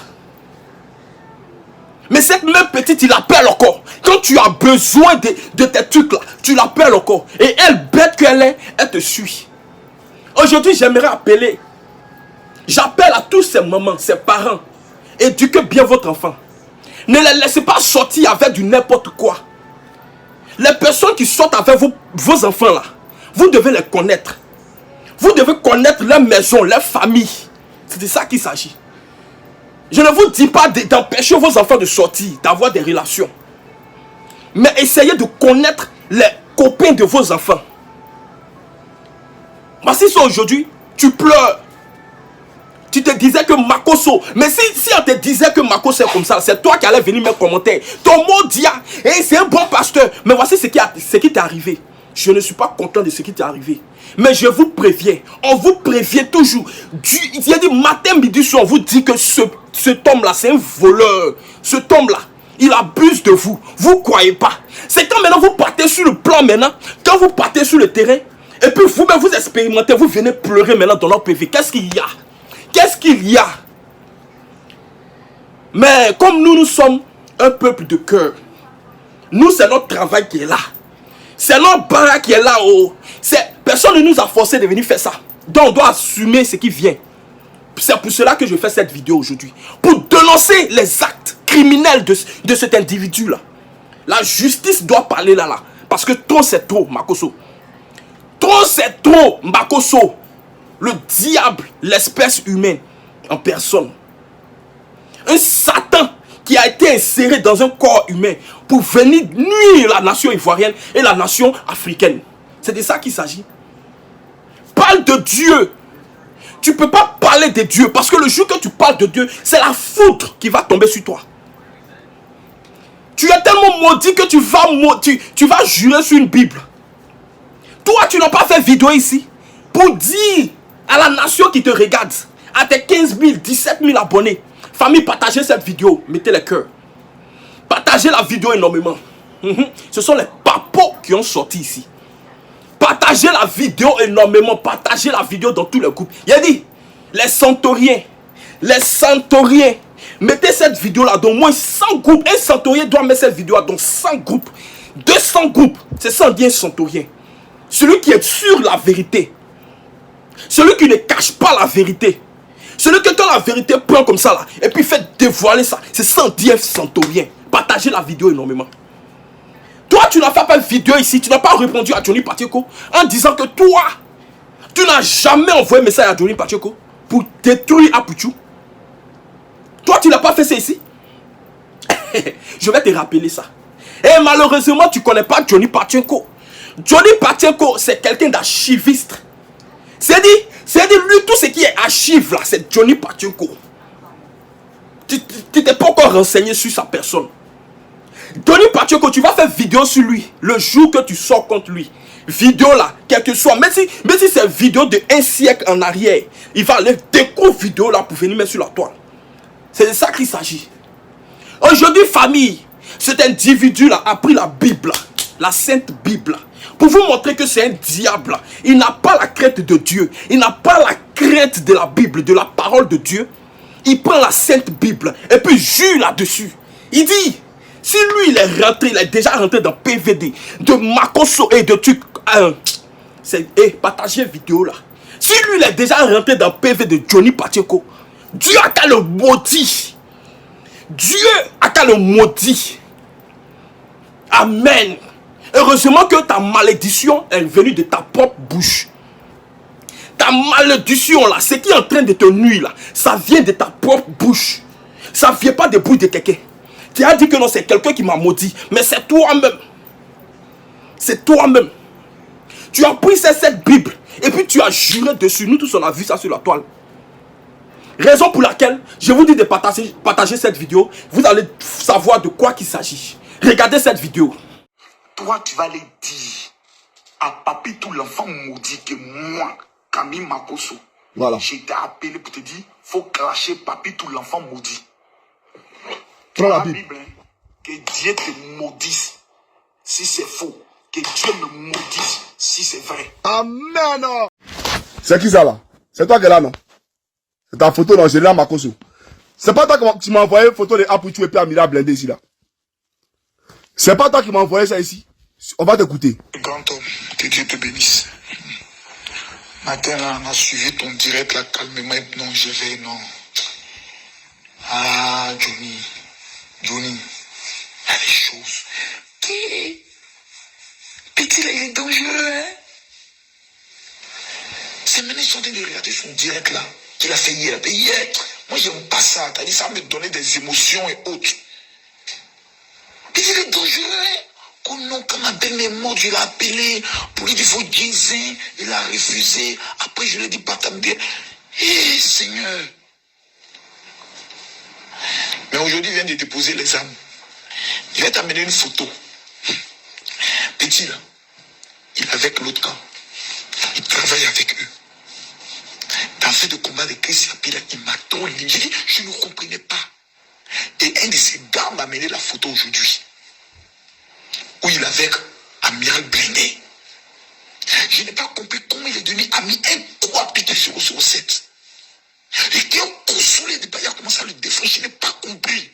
Mais cette même petite, il appelle encore. Quand tu as besoin de tes trucs là, tu l'appelles encore. Et elle, bête qu'elle est, elle te suit. Aujourd'hui, j'aimerais appeler. J'appelle à tous ces mamans, ces parents. Éduquez bien votre enfant. Ne les laissez pas sortir avec du n'importe quoi. Les personnes qui sortent avec vos enfants là, vous devez les connaître. Vous devez connaître leur maison, leur famille. C'est de ça qu'il s'agit. Je ne vous dis pas d'empêcher vos enfants de sortir, d'avoir des relations. Mais essayez de connaître les copains de vos enfants. Parce que aujourd'hui, tu pleures. Tu te disais que Makoso, mais si on te disait que Makoso est comme ça, c'est toi qui allais venir me commenter. Ton mot dit, et c'est un bon pasteur. Mais voici ce qui t'est arrivé. Je ne suis pas content de ce qui t'est arrivé. Mais je vous préviens, on vous prévient toujours. Il a dit matin, midi, soir, on vous dit que cet homme-là, c'est un voleur. Cet homme-là, il abuse de vous. Vous ne croyez pas. C'est quand maintenant vous partez sur le plan maintenant, quand vous partez sur le terrain, et puis vous-même vous expérimentez, vous venez pleurer maintenant dans leur PV. Qu'est-ce qu'il y a? Qu'est-ce qu'il y a? Mais comme nous sommes un peuple de cœur, nous, c'est notre travail qui est là. C'est notre baraque qui est là-haut. Personne ne nous a forcé de venir faire ça. Donc on doit assumer ce qui vient. C'est pour cela que je fais cette vidéo aujourd'hui. Pour dénoncer les actes criminels de cet individu-là. La justice doit parler là. Parce que trop c'est trop, Makoso. Trop c'est trop, Makoso. Le diable, l'espèce humaine en personne. Un Satan qui a été inséré dans un corps humain pour venir nuire la nation ivoirienne et la nation africaine. C'est de ça qu'il s'agit. Parle de Dieu. Tu ne peux pas parler de Dieu parce que le jour que tu parles de Dieu, c'est la foudre qui va tomber sur toi. Tu es tellement maudit que tu vas jurer sur une Bible. Toi, tu n'as pas fait vidéo ici pour dire à la nation qui te regarde, à tes 15 000, 17 000 abonnés, famille, partagez cette vidéo, mettez les cœurs. Partagez la vidéo énormément. Ce sont les papos qui ont sorti ici. Partagez la vidéo énormément. Partagez la vidéo dans tous les groupes. Il a dit, les centauriens, mettez cette vidéo là dans au moins 100 groupes. Un centaurien doit mettre cette vidéo là dans 100 groupes. 200 groupes. C'est ça dit un centaurien. Celui qui est sur la vérité. Celui qui ne cache pas la vérité. Celui que quand la vérité prend comme ça là, et puis fait dévoiler ça. C'est ça dit un centaurien. Partagez la vidéo énormément. Toi, tu n'as pas une vidéo ici, tu n'as pas répondu à Johnny Pacheco en disant que toi, tu n'as jamais envoyé un message à Johnny Pacheco pour détruire Apuchou. Toi, tu n'as pas fait ça ici. Je vais te rappeler ça. Et malheureusement, tu ne connais pas Johnny Pacheco. Johnny Pacheco, c'est quelqu'un d'archiviste. C'est-à-dire, lui, tout ce qui est archive là, c'est Johnny Pacheco. Tu t'es pas encore renseigné sur sa personne. Johnny Pacheco, tu vas faire vidéo sur lui le jour que tu sors contre lui. Vidéo là, quel que soit, même si c'est vidéo de 1 siècle en arrière, il va aller découvrir vidéo là pour venir mettre sur la toile. C'est de ça qu'il s'agit. Aujourd'hui, famille, cet individu là a pris la Bible, la Sainte Bible, pour vous montrer que c'est un diable. Il n'a pas la crainte de Dieu. Il n'a pas la crainte de la Bible, de la parole de Dieu. Il prend la Sainte Bible et puis jure là-dessus. Il dit, si lui il est rentré, il est déjà rentré dans PVD, de Makoso et de trucs. Partagez vidéo là. Si lui il est déjà rentré dans PV de Johnny Pacheco, Dieu a qu'à le maudit. Dieu a qu'à le maudit. Amen. Heureusement que ta malédiction est venue de ta propre bouche. Ta malédiction là, ce qui est en train de te nuire là, ça vient de ta propre bouche. Ça ne vient pas de bouche de quelqu'un. Tu as dit que non, c'est quelqu'un qui m'a maudit. Mais c'est toi-même. C'est toi-même. Tu as pris cette Bible et puis tu as juré dessus. Nous tous on a vu ça sur la toile. Raison pour laquelle je vous dis de partager cette vidéo. Vous allez savoir de quoi il s'agit. Regardez cette vidéo. Toi, tu vas aller dire à Papi, tout l'enfant maudit, que moi, Camille Makoso, Voilà. j'ai été appelé pour te dire, faut clasher Papi, tout l'enfant maudit. Prends la La Bible. Bible, hein, que Dieu te maudisse si c'est faux. Que Dieu me maudisse si c'est vrai. Amen. C'est qui ça là? C'est toi qui es là, non? C'est ta photo, non? Je l'ai là, Makoso. C'est pas toi qui m'as envoyé une photo de Aputu et puis Amira blindé ici là. C'est pas toi qui m'as envoyé ça ici. On va t'écouter. Grand homme, que Dieu te bénisse. Matin là, on a suivi ton direct là calmement. Non, je vais, non. Ah, Johnny. Johnny. Il y a des choses. Qui? Petit là, il est dangereux, hein? C'est maintenant je suis en train de regarder son direct là, qu'il a fait hier. Et hier, moi j'aime pas ça. T'as dit ça me donnait des émotions et autres. Petit il est dangereux, hein? Oh non, quand ma belle est morte, je l'ai appelé pour lui dire qu'il faut Jésus. Il a refusé. Après, je lui ai dit, pas me dire, hé Seigneur. Mais aujourd'hui, il vient de déposer les âmes. Il va t'amener une photo. Petit là, il est avec l'autre camp. Il travaille avec eux. Dans fait de combat de Christ, il m'a trop lié. J'ai dit, je ne comprenais pas. Et un de ces gars m'a amené la photo aujourd'hui. Où il est avec Amiral blindé. Je n'ai pas compris comment il est devenu ami un 3 piqué 007. Et qui a consolé de il a commencé à le défendre. Je n'ai pas compris.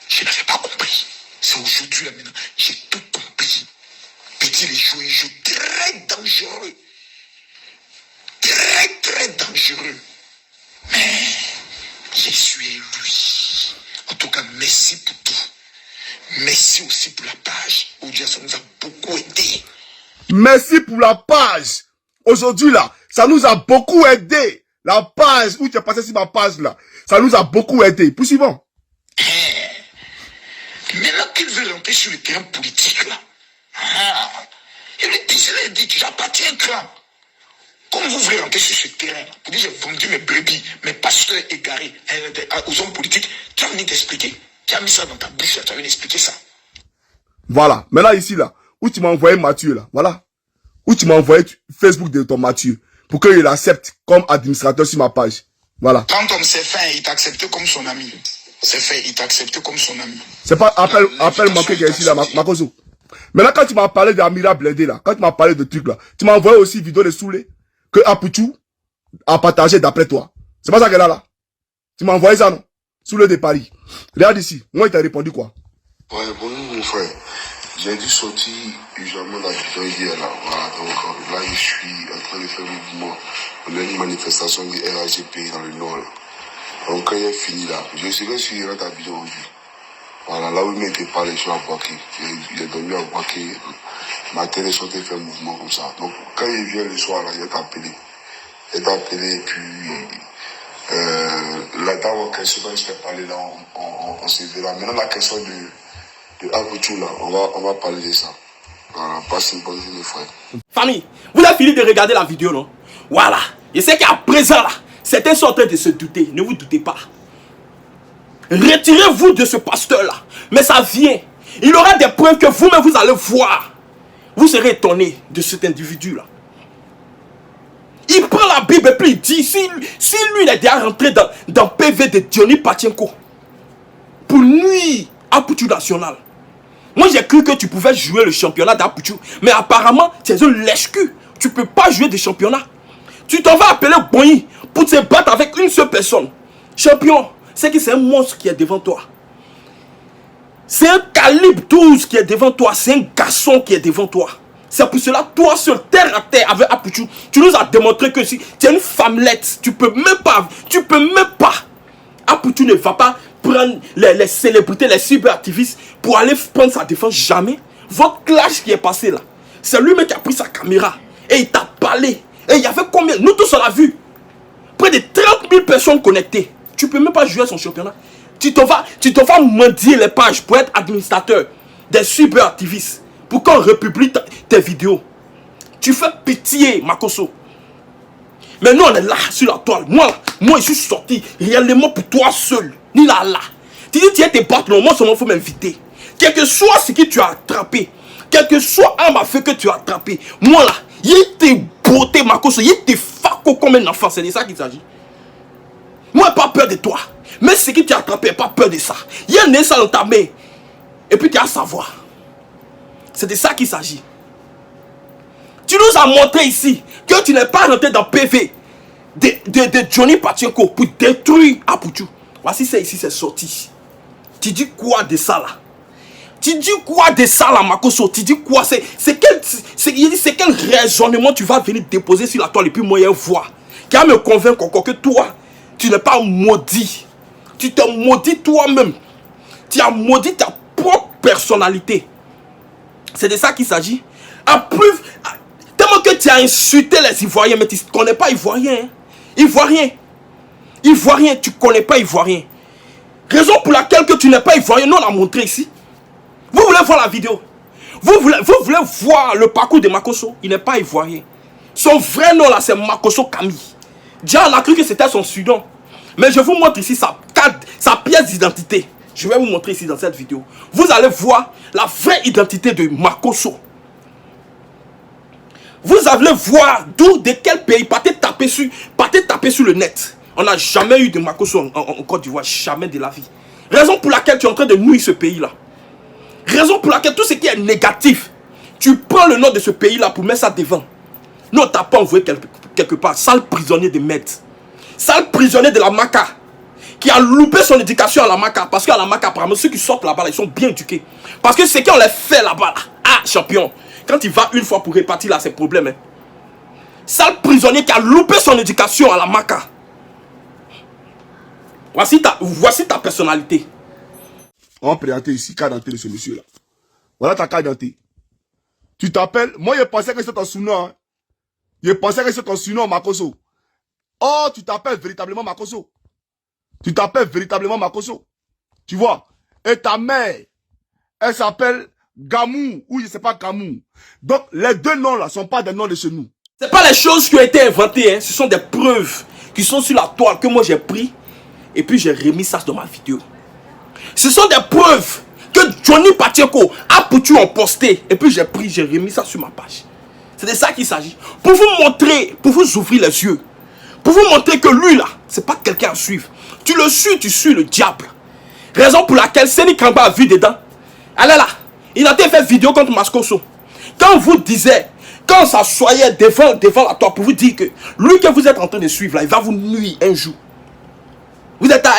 Je n'avais pas compris. C'est aujourd'hui là maintenant. J'ai tout compris. Petit les joueurs, un jeu très dangereux. Très très dangereux. Mais je suis lui. En tout cas, merci pour tout. Merci aussi pour la page. Aujourd'hui, ça nous a beaucoup aidé. Merci pour la page. Aujourd'hui là, ça nous a beaucoup aidé. La page où tu es passé sur ma page là, ça nous a beaucoup aidé. Poursuivons. Maintenant qu'il veut rentrer sur le terrain politique là, il lui dit, je l'ai dit, j'appartiens à un clan. Comme vous voulez rentrer sur ce terrain, vous dites, j'ai vendu mes brebis, mes pasteurs égarés aux hommes politiques, tu as venu t'expliquer. Tu as mis ça dans ta bouche là, tu as venu expliquer ça. Voilà. Maintenant ici là, où tu m'as envoyé Mathieu là, voilà. Où tu m'as envoyé Facebook de ton Mathieu, pour qu'il accepte comme administrateur sur ma page. Voilà. Quand on s'est fait, il t'a accepté comme son ami. C'est fait, il t'a accepté comme son ami. C'est pas appel manqué qui est ici là, Makoso. Maintenant, quand tu m'as parlé d'Amira blindé là, quand tu m'as parlé de trucs là, tu m'as envoyé aussi vidéo de Soulé que Aputu a partagé d'après toi. C'est pas ça qu'elle a là. Tu m'as envoyé ça, non? Soulé de Paris. Regarde ici. Moi, il t'a répondu quoi? Ouais, bonjour mon frère. J'ai dû sortir urgemment la vidéo hier là. Voilà, donc là, je suis en train de faire le mouvement. On a une manifestation du RAGP dans le nord là. Donc quand il est fini là, je serai sur ta vidéo aujourd'hui. Voilà, là où il n'était pas les gens à Boaké. Il est dormi à Boaké. Ma télé sortait faire un mouvement comme ça. Donc quand il vient le soir là, il est appelé. Il est appelé et puis la dame en question dont je t'ai parlé là, on s'est vu là. Maintenant la question de Aputu là, on va parler de ça. Voilà, passe une bonne journée frère. Famille, vous avez fini de regarder la vidéo, non? Voilà. Je sais qu'à présent là, certains sont en train de se douter. Ne vous doutez pas. Retirez-vous de ce pasteur-là. Mais ça vient. Il aura des preuves que vous-même vous allez voir. Vous serez étonné de cet individu-là. Il prend la Bible et puis il dit, si lui il est déjà rentré dans PV de Diony Patienko pour nuire à Aputu National. Moi j'ai cru que tu pouvais jouer le championnat d'Aputu. Mais apparemment, tu es un lèche-cul. Tu ne peux pas jouer des championnats. Tu t'en vas appeler Boyi pour te battre avec une seule personne. Champion, c'est que c'est un monstre qui est devant toi. C'est un calibre 12 qui est devant toi. C'est un garçon qui est devant toi. C'est pour cela, toi seul, terre à terre avec Aputu, tu nous as démontré que si tu es une femmelette, tu peux même pas. Aputu ne va pas prendre les célébrités, les cyberactivistes pour aller prendre sa défense. Jamais. Votre clash qui est passé là, c'est lui-même qui a pris sa caméra et il t'a parlé. Et il y avait combien? Nous tous on l'a vu. Près de 30 000 personnes connectées. Tu peux même pas jouer à son championnat. Tu te vas mendier les pages pour être administrateur des cyberactivistes. Pour qu'on republie tes vidéos. Tu fais pitié, Makoso. Mais nous, on est là, sur la toile. Moi, je suis sorti réellement pour toi seul. Ni là. Tu dis, tu es tes potes, non, moi seulement, il faut m'inviter. Quel que soit ce que tu as attrapé, quel que soit un mafia que tu as attrapé, moi là, il était beauté, Makoso, il était faco comme un enfant. C'est de ça qu'il s'agit. Moi, j'ai pas peur de toi. Mais ce qui t'a attrapé, pas peur de ça. Il y a un ça dans ta main. Et puis tu as à savoir. C'est de ça qu'il s'agit. Tu nous as montré ici que tu n'es pas rentré dans PV de Johnny Pacheco pour détruire Apoutou. Voici ça ici, c'est sorti. Tu dis quoi de ça là? Tu dis quoi de ça là, Makoso? Tu dis quoi? C'est quel raisonnement tu vas venir déposer sur la toile et puis moyen voir qui va me convaincre encore que toi, tu n'es pas maudit. Tu te maudis toi-même. Tu as maudit ta propre personnalité. C'est de ça qu'il s'agit. Tellement que tu as insulté les Ivoiriens, mais tu ne connais pas Ivoirien. Hein? Ivoirien, tu ne connais pas Ivoirien. Raison pour laquelle que tu n'es pas Ivoirien, nous on l'a montré ici. Vous voulez voir la vidéo? Vous voulez voir le parcours de Makoso? Il n'est pas Ivoirien. Son vrai nom là, c'est Makoso Camille. Déjà, on a cru que c'était son Sudan. Mais je vous montre ici sa pièce d'identité. Je vais vous montrer ici dans cette vidéo. Vous allez voir la vraie identité de Makoso. Vous allez voir de quel pays. Partez taper sur le net. On n'a jamais eu de Makoso en Côte d'Ivoire. Jamais de la vie. Raison pour laquelle tu es en train de nuire ce pays-là. Raison pour laquelle tout ce qui est négatif, tu prends le nom de ce pays-là pour mettre ça devant. Nous, on t'a pas envoyé quelque part. Sale prisonnier de Med. Sale prisonnier de la Maka. Qui a loupé son éducation à la Maka. Parce qu'à la Maka, apparemment, ceux qui sortent là-bas, ils sont bien éduqués. Parce que ce qu'on les fait là-bas, ah, champion. Quand il va une fois pour répartir là, c'est problème. Hein. Sale prisonnier qui a loupé son éducation à la Maka. Voici ta personnalité. On va présenter ici carte d'identité de ce monsieur-là. Voilà ta carte d'identité. Tu t'appelles... Moi, je pensais que c'était ton surnom. Hein. Je pensais que c'était ton surnom, Makoso. Oh, tu t'appelles véritablement Makoso. Tu t'appelles véritablement Makoso. Tu vois. Et ta mère, elle s'appelle Gamou. Ou je ne sais pas Gamou. Donc, les deux noms-là ne sont pas des noms de chez nous. Ce n'est pas les choses qui ont été inventées. Hein. Ce sont des preuves qui sont sur la toile que moi j'ai pris. Et puis j'ai remis ça dans ma vidéo. Ce sont des preuves que Johnny Pacheco a Poutou en posté. Et puis j'ai remis ça sur ma page. C'est de ça qu'il s'agit. Pour vous montrer, pour vous ouvrir les yeux. Pour vous montrer que lui là, c'est pas quelqu'un à suivre. Tu le suis, tu suis le diable. Raison pour laquelle Seni Kamba a vu dedans. Allez là, il a fait vidéo contre Makoso. Quand vous disiez, quand ça soyait devant la toile pour vous dire que lui que vous êtes en train de suivre là, il va vous nuire un jour. Vous êtes à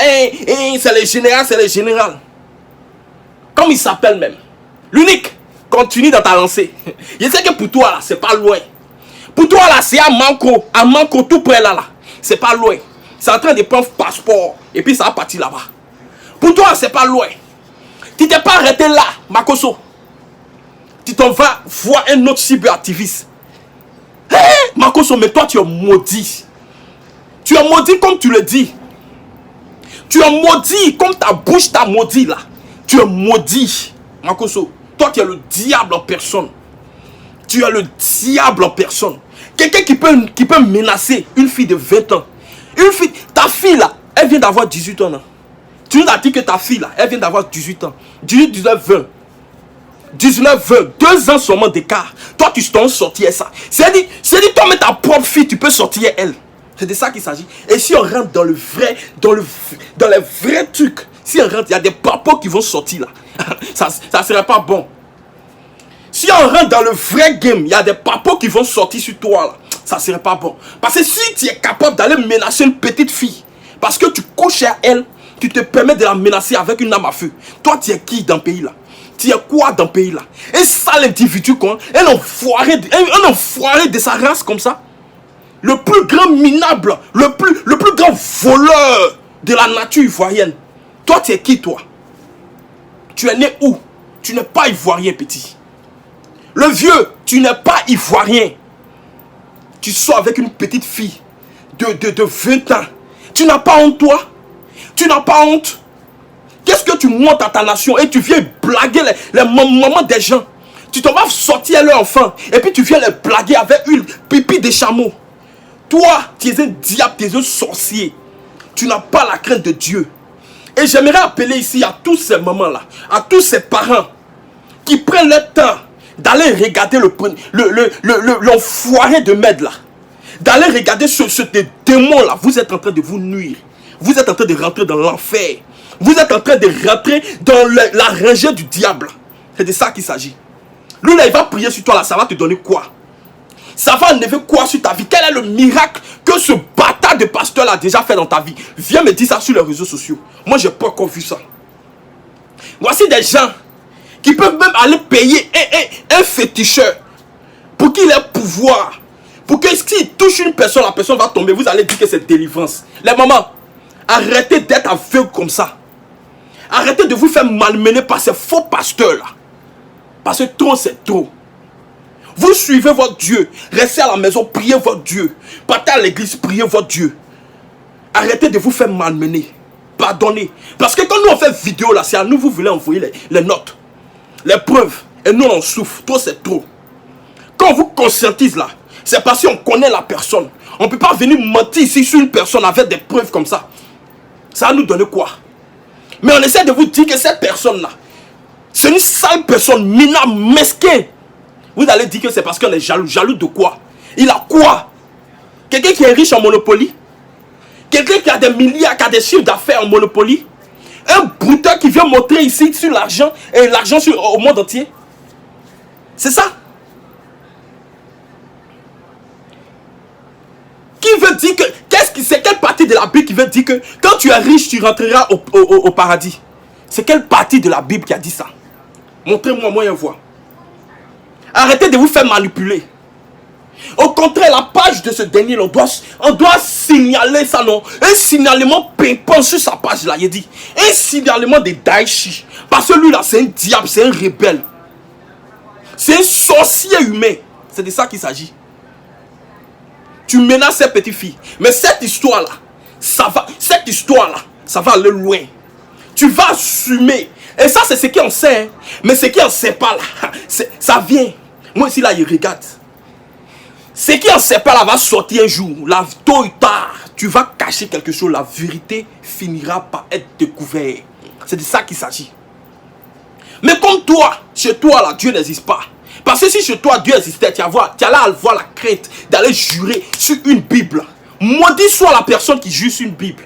c'est le général. Comme il s'appelle même. L'unique. Continue dans ta lancée. Je sais que pour toi là, c'est pas loin. Pour toi là, c'est à Manco tout près là. C'est pas loin. C'est en train de prendre passeport. Et puis ça va partir là-bas. Pour toi, c'est pas loin. Tu t'es pas arrêté là, Makoso. Tu t'en vas voir un autre cyberactiviste. Hé, Makoso, mais toi tu es maudit. Tu es maudit comme tu le dis. Tu es maudit comme ta bouche t'a maudit là. Tu es maudit, Makoso. Toi, tu es le diable en personne. Tu es le diable en personne. Quelqu'un qui peut menacer une fille de 20 ans. Une fille, ta fille là, elle vient d'avoir 18 ans. Là. Tu nous as dit que ta fille là, elle vient d'avoir 18 ans. 18, 19, 20. 19, 20. 2 ans seulement d'écart. Toi, tu t'en sortis ça. C'est-à-dire, toi-même ta propre fille, tu peux sortir elle. C'est de ça qu'il s'agit. Et si on rentre dans les vrais trucs, si on rentre, il y a des papos qui vont sortir là. Ça ne serait pas bon. Si on rentre dans le vrai game, il y a des papos qui vont sortir sur toi là. Ça ne serait pas bon. Parce que si tu es capable d'aller menacer une petite fille, parce que tu couches à elle, tu te permets de la menacer avec une arme à feu. Toi, tu es qui dans le pays là? Tu es quoi dans le pays là? Un sale individu, quoi. Un enfoiré de sa race comme ça. Le plus grand minable, le plus grand voleur de la nature ivoirienne. Toi, tu es qui, toi? Tu es né où? Tu n'es pas ivoirien, petit. Le vieux, tu n'es pas ivoirien. Tu sors avec une petite fille de 20 ans. Tu n'as pas honte, toi? Tu n'as pas honte? Qu'est-ce que tu montes à ta nation et tu viens blaguer les mamans des gens? Tu t'en vas sortir leur enfant et puis tu viens les blaguer avec une pipi de chameau. Toi, tu es un diable, tu es un sorcier. Tu n'as pas la crainte de Dieu. Et j'aimerais appeler ici à tous ces mamans-là, à tous ces parents qui prennent le temps d'aller regarder l'enfoiré de Med là. D'aller regarder ce démon là. Vous êtes en train de vous nuire. vous êtes en train de rentrer dans l'enfer. Vous êtes en train de rentrer dans la rangée du diable. C'est de ça qu'il s'agit. Lui là, il va prier sur toi là, ça va te donner quoi? Ça va enlever quoi sur ta vie? Quel est le miracle que ce bâtard de pasteur là a déjà fait dans ta vie? Viens me dire ça sur les réseaux sociaux. Moi, j'ai pas encore vu ça. Voici des gens qui peuvent même aller payer un féticheur pour qu'il ait pouvoir. Pour que s'il touche une personne, la personne va tomber. Vous allez dire que c'est délivrance. Les mamans, arrêtez d'être aveugles comme ça. Arrêtez de vous faire malmener par ces faux pasteurs là. Parce que trop c'est trop. Vous suivez votre Dieu. Restez à la maison, priez votre Dieu. Partez à l'église, priez votre Dieu. Arrêtez de vous faire malmener. Pardonnez. Parce que quand nous on fait vidéo là, c'est à nous vous voulez envoyer les notes. Les preuves. Et nous on souffre. Trop c'est trop. Quand on vous conscientise là, c'est parce qu'on connaît la personne. On ne peut pas venir mentir ici sur une personne avec des preuves comme ça. Ça va nous donner quoi? Mais on essaie de vous dire que cette personne là, c'est une sale personne, minable, mesquin. Vous allez dire que c'est parce qu'on est jaloux. Jaloux de quoi? Il a quoi? Quelqu'un qui est riche en Monopoly? Quelqu'un qui a des milliards, qui a des chiffres d'affaires en Monopoly? Un brouteur qui vient montrer ici sur l'argent et l'argent au monde entier? C'est ça? Qui veut dire que... C'est quelle partie de la Bible qui veut dire que quand tu es riche, tu rentreras au paradis? C'est quelle partie de la Bible qui a dit ça? Montrez-moi, moi, je vois. Arrêtez de vous faire manipuler. Au contraire, la page de ce dernier, on doit signaler ça, non? Un signalement pimpant sur sa page là, il dit. Un signalement de Daichi. Parce que lui là, c'est un diable, c'est un rebelle. C'est un sorcier humain. C'est de ça qu'il s'agit. Tu menaces ces petites filles. Mais cette histoire là, ça va aller loin. Tu vas assumer. Et ça, c'est ce qu'on sait. Hein. Mais ce qu'on ne sait pas là, ça vient. Moi ici là, il regarde. Ce qu'on ne sait pas là va sortir un jour. Là, tôt ou tard, tu vas cacher quelque chose. La vérité finira par être découverte. C'est de ça qu'il s'agit. Mais comme toi, chez toi là, Dieu n'existe pas. Parce que si chez toi Dieu existait, tu allais avoir la crainte d'aller jurer sur une Bible. Maudit soit la personne qui jure sur une Bible.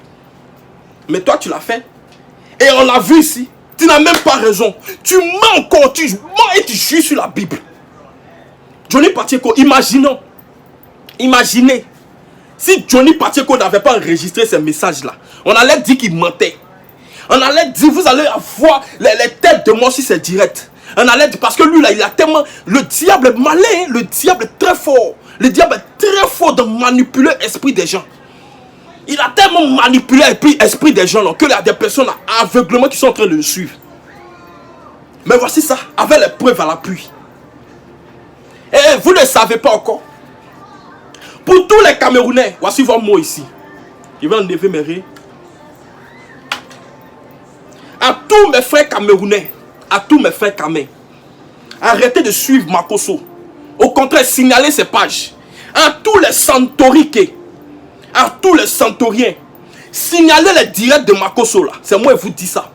Mais toi tu l'as fait. Et on l'a vu ici. Tu n'as même pas raison. Tu mens encore, tu mens et tu jures sur la Bible. Johnny Pacheco, imaginez. Si Johnny Pacheco n'avait pas enregistré ces messages-là, on allait dire qu'il mentait. On allait dire, vous allez avoir les têtes de mort si c'est direct. On allait dire, parce que lui là, il a tellement... Le diable est malin, le diable est très fort. Le diable est très fort de manipuler l'esprit des gens. Il a tellement manipulé l'esprit des gens là, que il y a des personnes là, aveuglement qui sont en train de le suivre. Mais voici ça, avec les preuves à l'appui. Et vous ne savez pas encore. Pour tous les Camerounais, voici vos mots ici. Je vais enlever mes rires. À tous mes frères camerounais, à tous mes frères camés, arrêtez de suivre Makosso. Au contraire, signalez ces pages. À tous les santoriqués, à tous les santoriens, signalez les directs de Makosso là. C'est moi qui vous dis ça.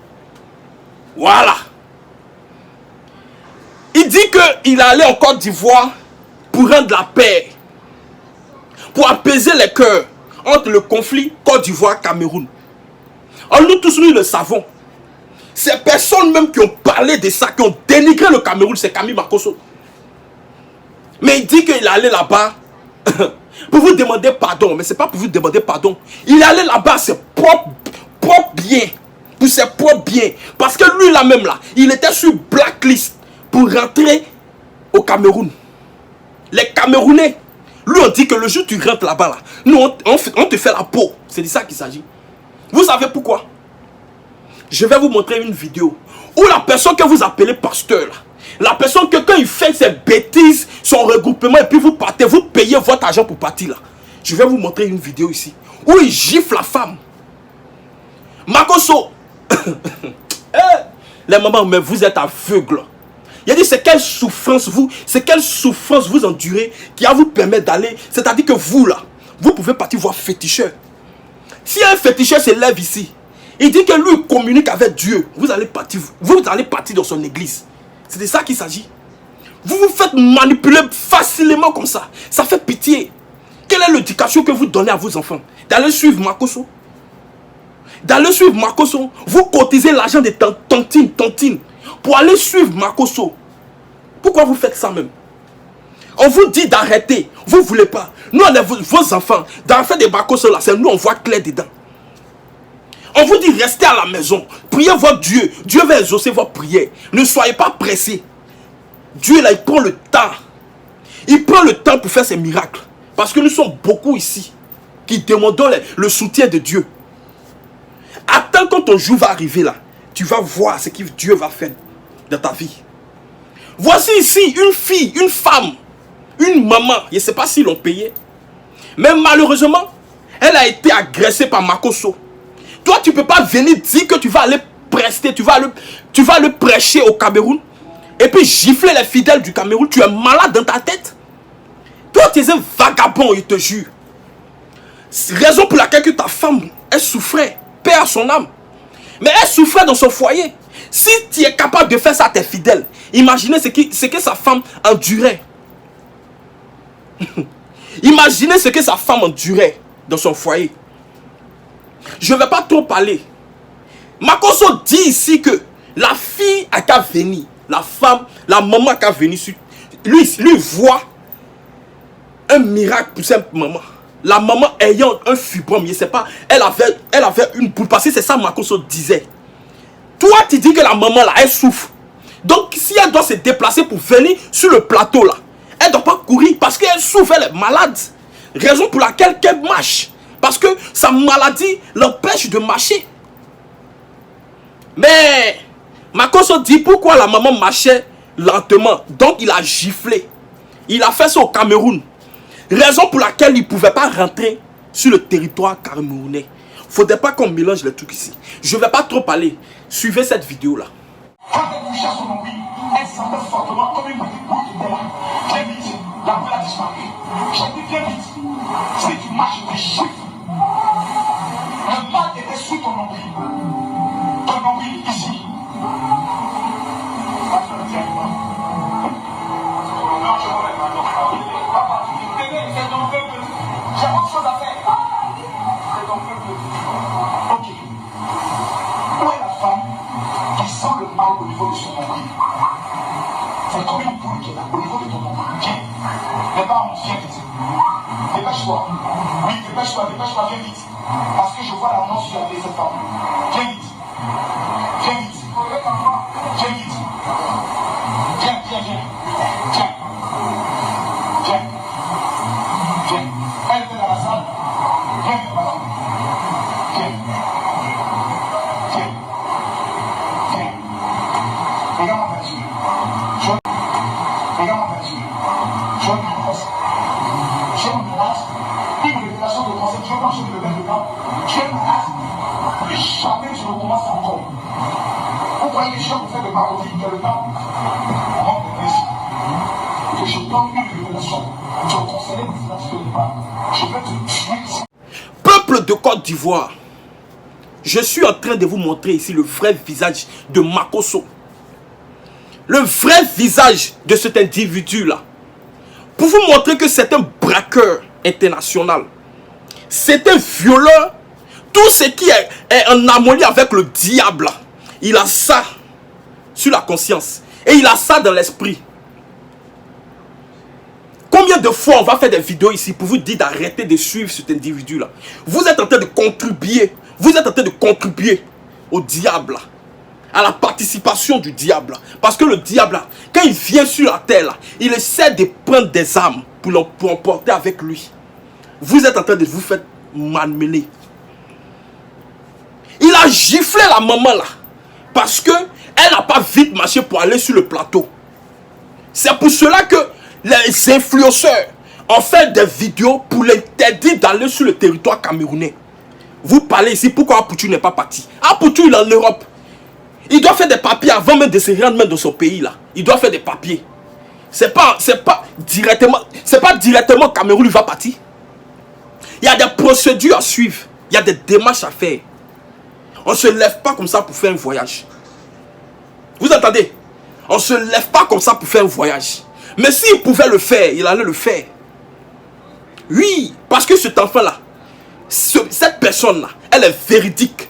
Voilà. Il dit qu'il allait en Côte d'Ivoire pour rendre la paix, pour apaiser les cœurs entre le conflit Côte d'Ivoire-Cameroun. Alors nous tous, nous le savons. Ces personnes même qui ont parlé de ça, qui ont dénigré le Cameroun, c'est Camille Makosso. Mais il dit qu'il allait là-bas pour vous demander pardon. Mais ce n'est pas pour vous demander pardon. Il allait là-bas, c'est propre bien. Pour ses propres biens. Parce que lui là même là, il était sur blacklist pour rentrer au Cameroun. Les Camerounais, lui on dit que le jour où tu rentres là-bas, là, nous on te fait la peau. C'est de ça qu'il s'agit. Vous savez pourquoi? Je vais vous montrer une vidéo où la personne que vous appelez pasteur, là, la personne que quand il fait ses bêtises, son regroupement, et puis vous partez, vous payez votre argent pour partir là. Je vais vous montrer une vidéo ici où il gifle la femme. Makosso. Les mamans, mais vous êtes aveugle. Il a dit c'est quelle souffrance vous endurez qui va vous permettre d'aller. C'est-à-dire que vous là, vous pouvez partir voir féticheur. Si un féticheur se lève ici, il dit que lui communique avec Dieu, vous allez partir dans son église. C'est de ça qu'il s'agit. Vous vous faites manipuler facilement comme ça. Ça fait pitié. Quelle est l'éducation que vous donnez à vos enfants? D'aller suivre Makosso? d'aller suivre Makosso. Vous cotisez l'argent de tantine pour aller suivre Makosso. Pourquoi vous faites ça même? On vous dit d'arrêter. Vous ne voulez pas. Nous, on est vos enfants. Dans l'affaire de Makosso, là, c'est nous, on voit clair dedans. On vous dit restez à la maison. Priez votre Dieu. Dieu va exaucer votre prière. Ne soyez pas pressés. Dieu, là, il prend le temps. Il prend le temps pour faire ses miracles. Parce que nous sommes beaucoup ici qui demandons le soutien de Dieu. Attends quand ton jour va arriver là. Tu vas voir ce que Dieu va faire dans ta vie. Voici ici une fille, une femme, une maman. Je ne sais pas s'ils l'ont payé. Mais malheureusement, elle a été agressée par Makosso. Toi, tu ne peux pas venir dire que tu vas aller prester, tu vas aller prêcher au Cameroun. Et puis gifler les fidèles du Cameroun. Tu es malade dans ta tête. Toi, tu es un vagabond, je te jure. Raison pour laquelle que ta femme, elle souffrait. Paix à son âme. Mais elle souffrait dans son foyer. Si tu es capable de faire ça à tes fidèles, imaginez ce que sa femme endurait. Imaginez ce que sa femme endurait dans son foyer. Je ne vais pas trop parler. Makosso dit ici que la fille a qu'à venir. La femme, la maman a qu'à venir. Lui voit un miracle pour cette maman. La maman ayant un fibrome, je ne sais pas, elle avait une boule. Parce que c'est ça Makosso disait. Toi, tu dis que la maman là, elle souffre. Donc, si elle doit se déplacer pour venir sur le plateau là, elle ne doit pas courir parce qu'elle souffre, elle est malade. Raison pour laquelle elle marche. Parce que sa maladie l'empêche de marcher. Mais Makosso dit pourquoi la maman marchait lentement. Donc, il a giflé. Il a fait ça au Cameroun. Raison pour laquelle il ne pouvait pas rentrer sur le territoire camerounais. Il ne faudrait pas qu'on mélange les trucs ici. Je ne vais pas trop parler. Suivez cette vidéo-là. Quand elle touchait à son nombril, elle sentait fortement comme une petite boule qui était là. Viens vite, la boule a disparu. J'ai dit viens vite. Si tu marches, je te chiffre. Le mal était sous ton nombril. Ton nombril ici. Non, je remets maintenant. Papa, tenez, c'est ton peuple. J'ai autre chose à faire. C'est ton peuple. Ok. Où est la femme qui sent le mal au niveau de son nombril? C'est comme une boule qui est là, au niveau de ton nombril. Viens. Les parents, viens vite. Dépêche-toi. Oui, dépêche-toi, viens vite. Parce que je vois l'annonce sur la télé cette femme. Viens vite. Viens vite. Viens vite. Viens. Elle était dans la salle. Viens, madame. Viens. Regarde ma peinture. Regarde ma peinture. Je me passe. Je me passe. Une révélation de conseil. Je vais marcher de le mettre dedans. Je me passe. Plus jamais je recommence encore. Vous croyez que je vous fais de ma vie dans le temps? Mon plaisir. Que je donne une révélation. Je conseille une révélation de départ. Je vais te tuer. Peuple de Côte d'Ivoire, je suis en train de vous montrer ici le vrai visage de Makosso. Le vrai visage de cet individu-là. Pour vous montrer que c'est un braqueur international. C'est un violeur. Tout ce qui est en harmonie avec le diable. Il a ça sur la conscience. Et il a ça dans l'esprit. Combien de fois on va faire des vidéos ici pour vous dire d'arrêter de suivre cet individu-là? Vous êtes en train de contribuer. Vous êtes en train de contribuer au diable. À la participation du diable. Parce que le diable, quand il vient sur la terre, il essaie de prendre des armes pour emporter avec lui. Vous êtes en train de vous faire malmener. Il a giflé la maman là. Parce que elle n'a pas vite marché pour aller sur le plateau. C'est pour cela que les influenceurs ont fait des vidéos pour l'interdire d'aller sur le territoire camerounais. Vous parlez ici, pourquoi Apoutou n'est pas parti? Apoutou, il est en Europe. Il doit faire des papiers avant même de se rendre même dans son pays là. Il doit faire des papiers. C'est pas directement Cameroun il va partir. Il y a des procédures à suivre. Il y a des démarches à faire. On ne se lève pas comme ça pour faire un voyage. Vous entendez? On ne se lève pas comme ça pour faire un voyage. Mais s'il pouvait le faire, il allait le faire. Oui, parce que cet enfant-là, cette personne-là, elle est véridique.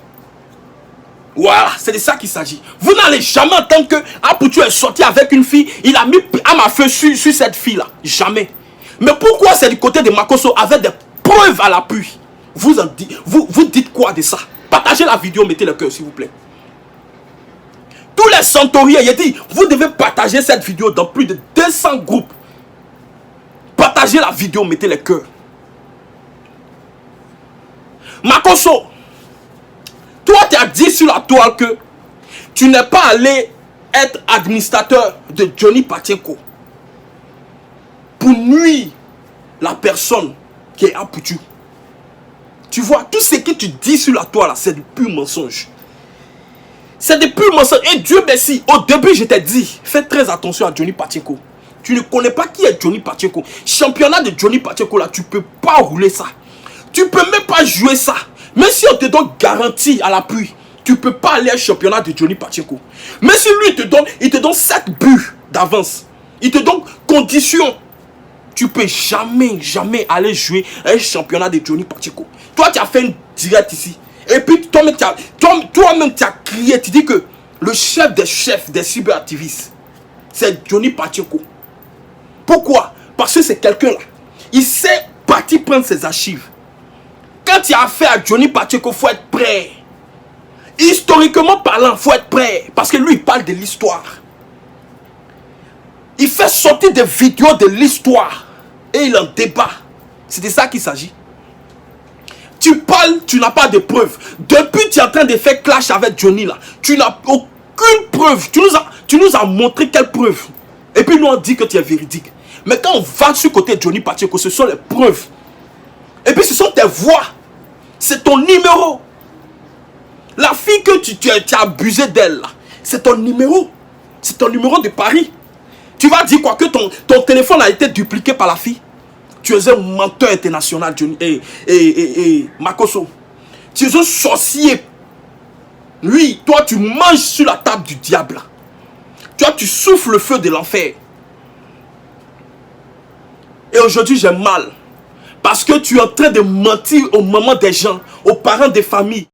Voilà, c'est de ça qu'il s'agit. Vous n'allez jamais entendre que Apoutu est sorti avec une fille, il a mis à feu sur cette fille-là. Jamais. Mais pourquoi c'est du côté de Makosso avec des preuves à l'appui? Vous dites quoi de ça? Partagez la vidéo, mettez le cœur s'il vous plaît. Tous les centuriers, il dit, vous devez partager cette vidéo dans plus de 200 groupes. Partagez la vidéo, mettez le cœur. Makosso, toi tu as dit sur la toile que tu n'es pas allé être administrateur de Johnny Pacheco pour nuire la personne qui est Apoutu. Tu vois, tout ce que tu dis sur la toile, c'est du pur mensonge. C'est du pur mensonge. Et Dieu merci, au début je t'ai dit, fais très attention à Johnny Pacheco. Tu ne connais pas qui est Johnny Pacheco. Championnat de Johnny Pacheco là, tu peux pas rouler ça. Tu peux même pas jouer ça. Même si on te donne garantie à l'appui, tu peux pas aller au championnat de Johnny Pacheco. Mais si lui il te donne 7 buts d'avance, il te donne conditions, tu peux jamais aller jouer un championnat de Johnny Pacheco. Toi, tu as fait une direct ici. Et puis toi-même, tu as crié, tu dis que le chef des cyberactivistes, c'est Johnny Pacheco. Pourquoi? Parce que c'est quelqu'un là. Il sait partir prendre ses archives. Quand tu as affaire à Johnny Pacheco, il faut être prêt. Historiquement parlant, il faut être prêt. Parce que lui, il parle de l'histoire. Il fait sortir des vidéos de l'histoire. Et il en débat. C'est de ça qu'il s'agit. Tu parles, tu n'as pas de preuves. Depuis tu es en train de faire clash avec Johnny là. Tu n'as aucune preuve. Tu nous as montré quelle preuve. Et puis nous on dit que tu es véridique. Mais quand on va sur côté de Johnny Pacheco, ce sont les preuves. Et puis ce sont tes voix. C'est ton numéro. La fille que tu as abusé d'elle, c'est ton numéro. C'est ton numéro de Paris. Tu vas dire quoi? Que ton téléphone a été dupliqué par la fille? Tu es un menteur international, Johnny et Makosso. Tu es un sorcier. Oui, toi tu manges sur la table du diable. Toi tu souffles le feu de l'enfer. Et aujourd'hui j'ai mal. Parce que tu es en train de mentir aux mamans des gens, aux parents des familles.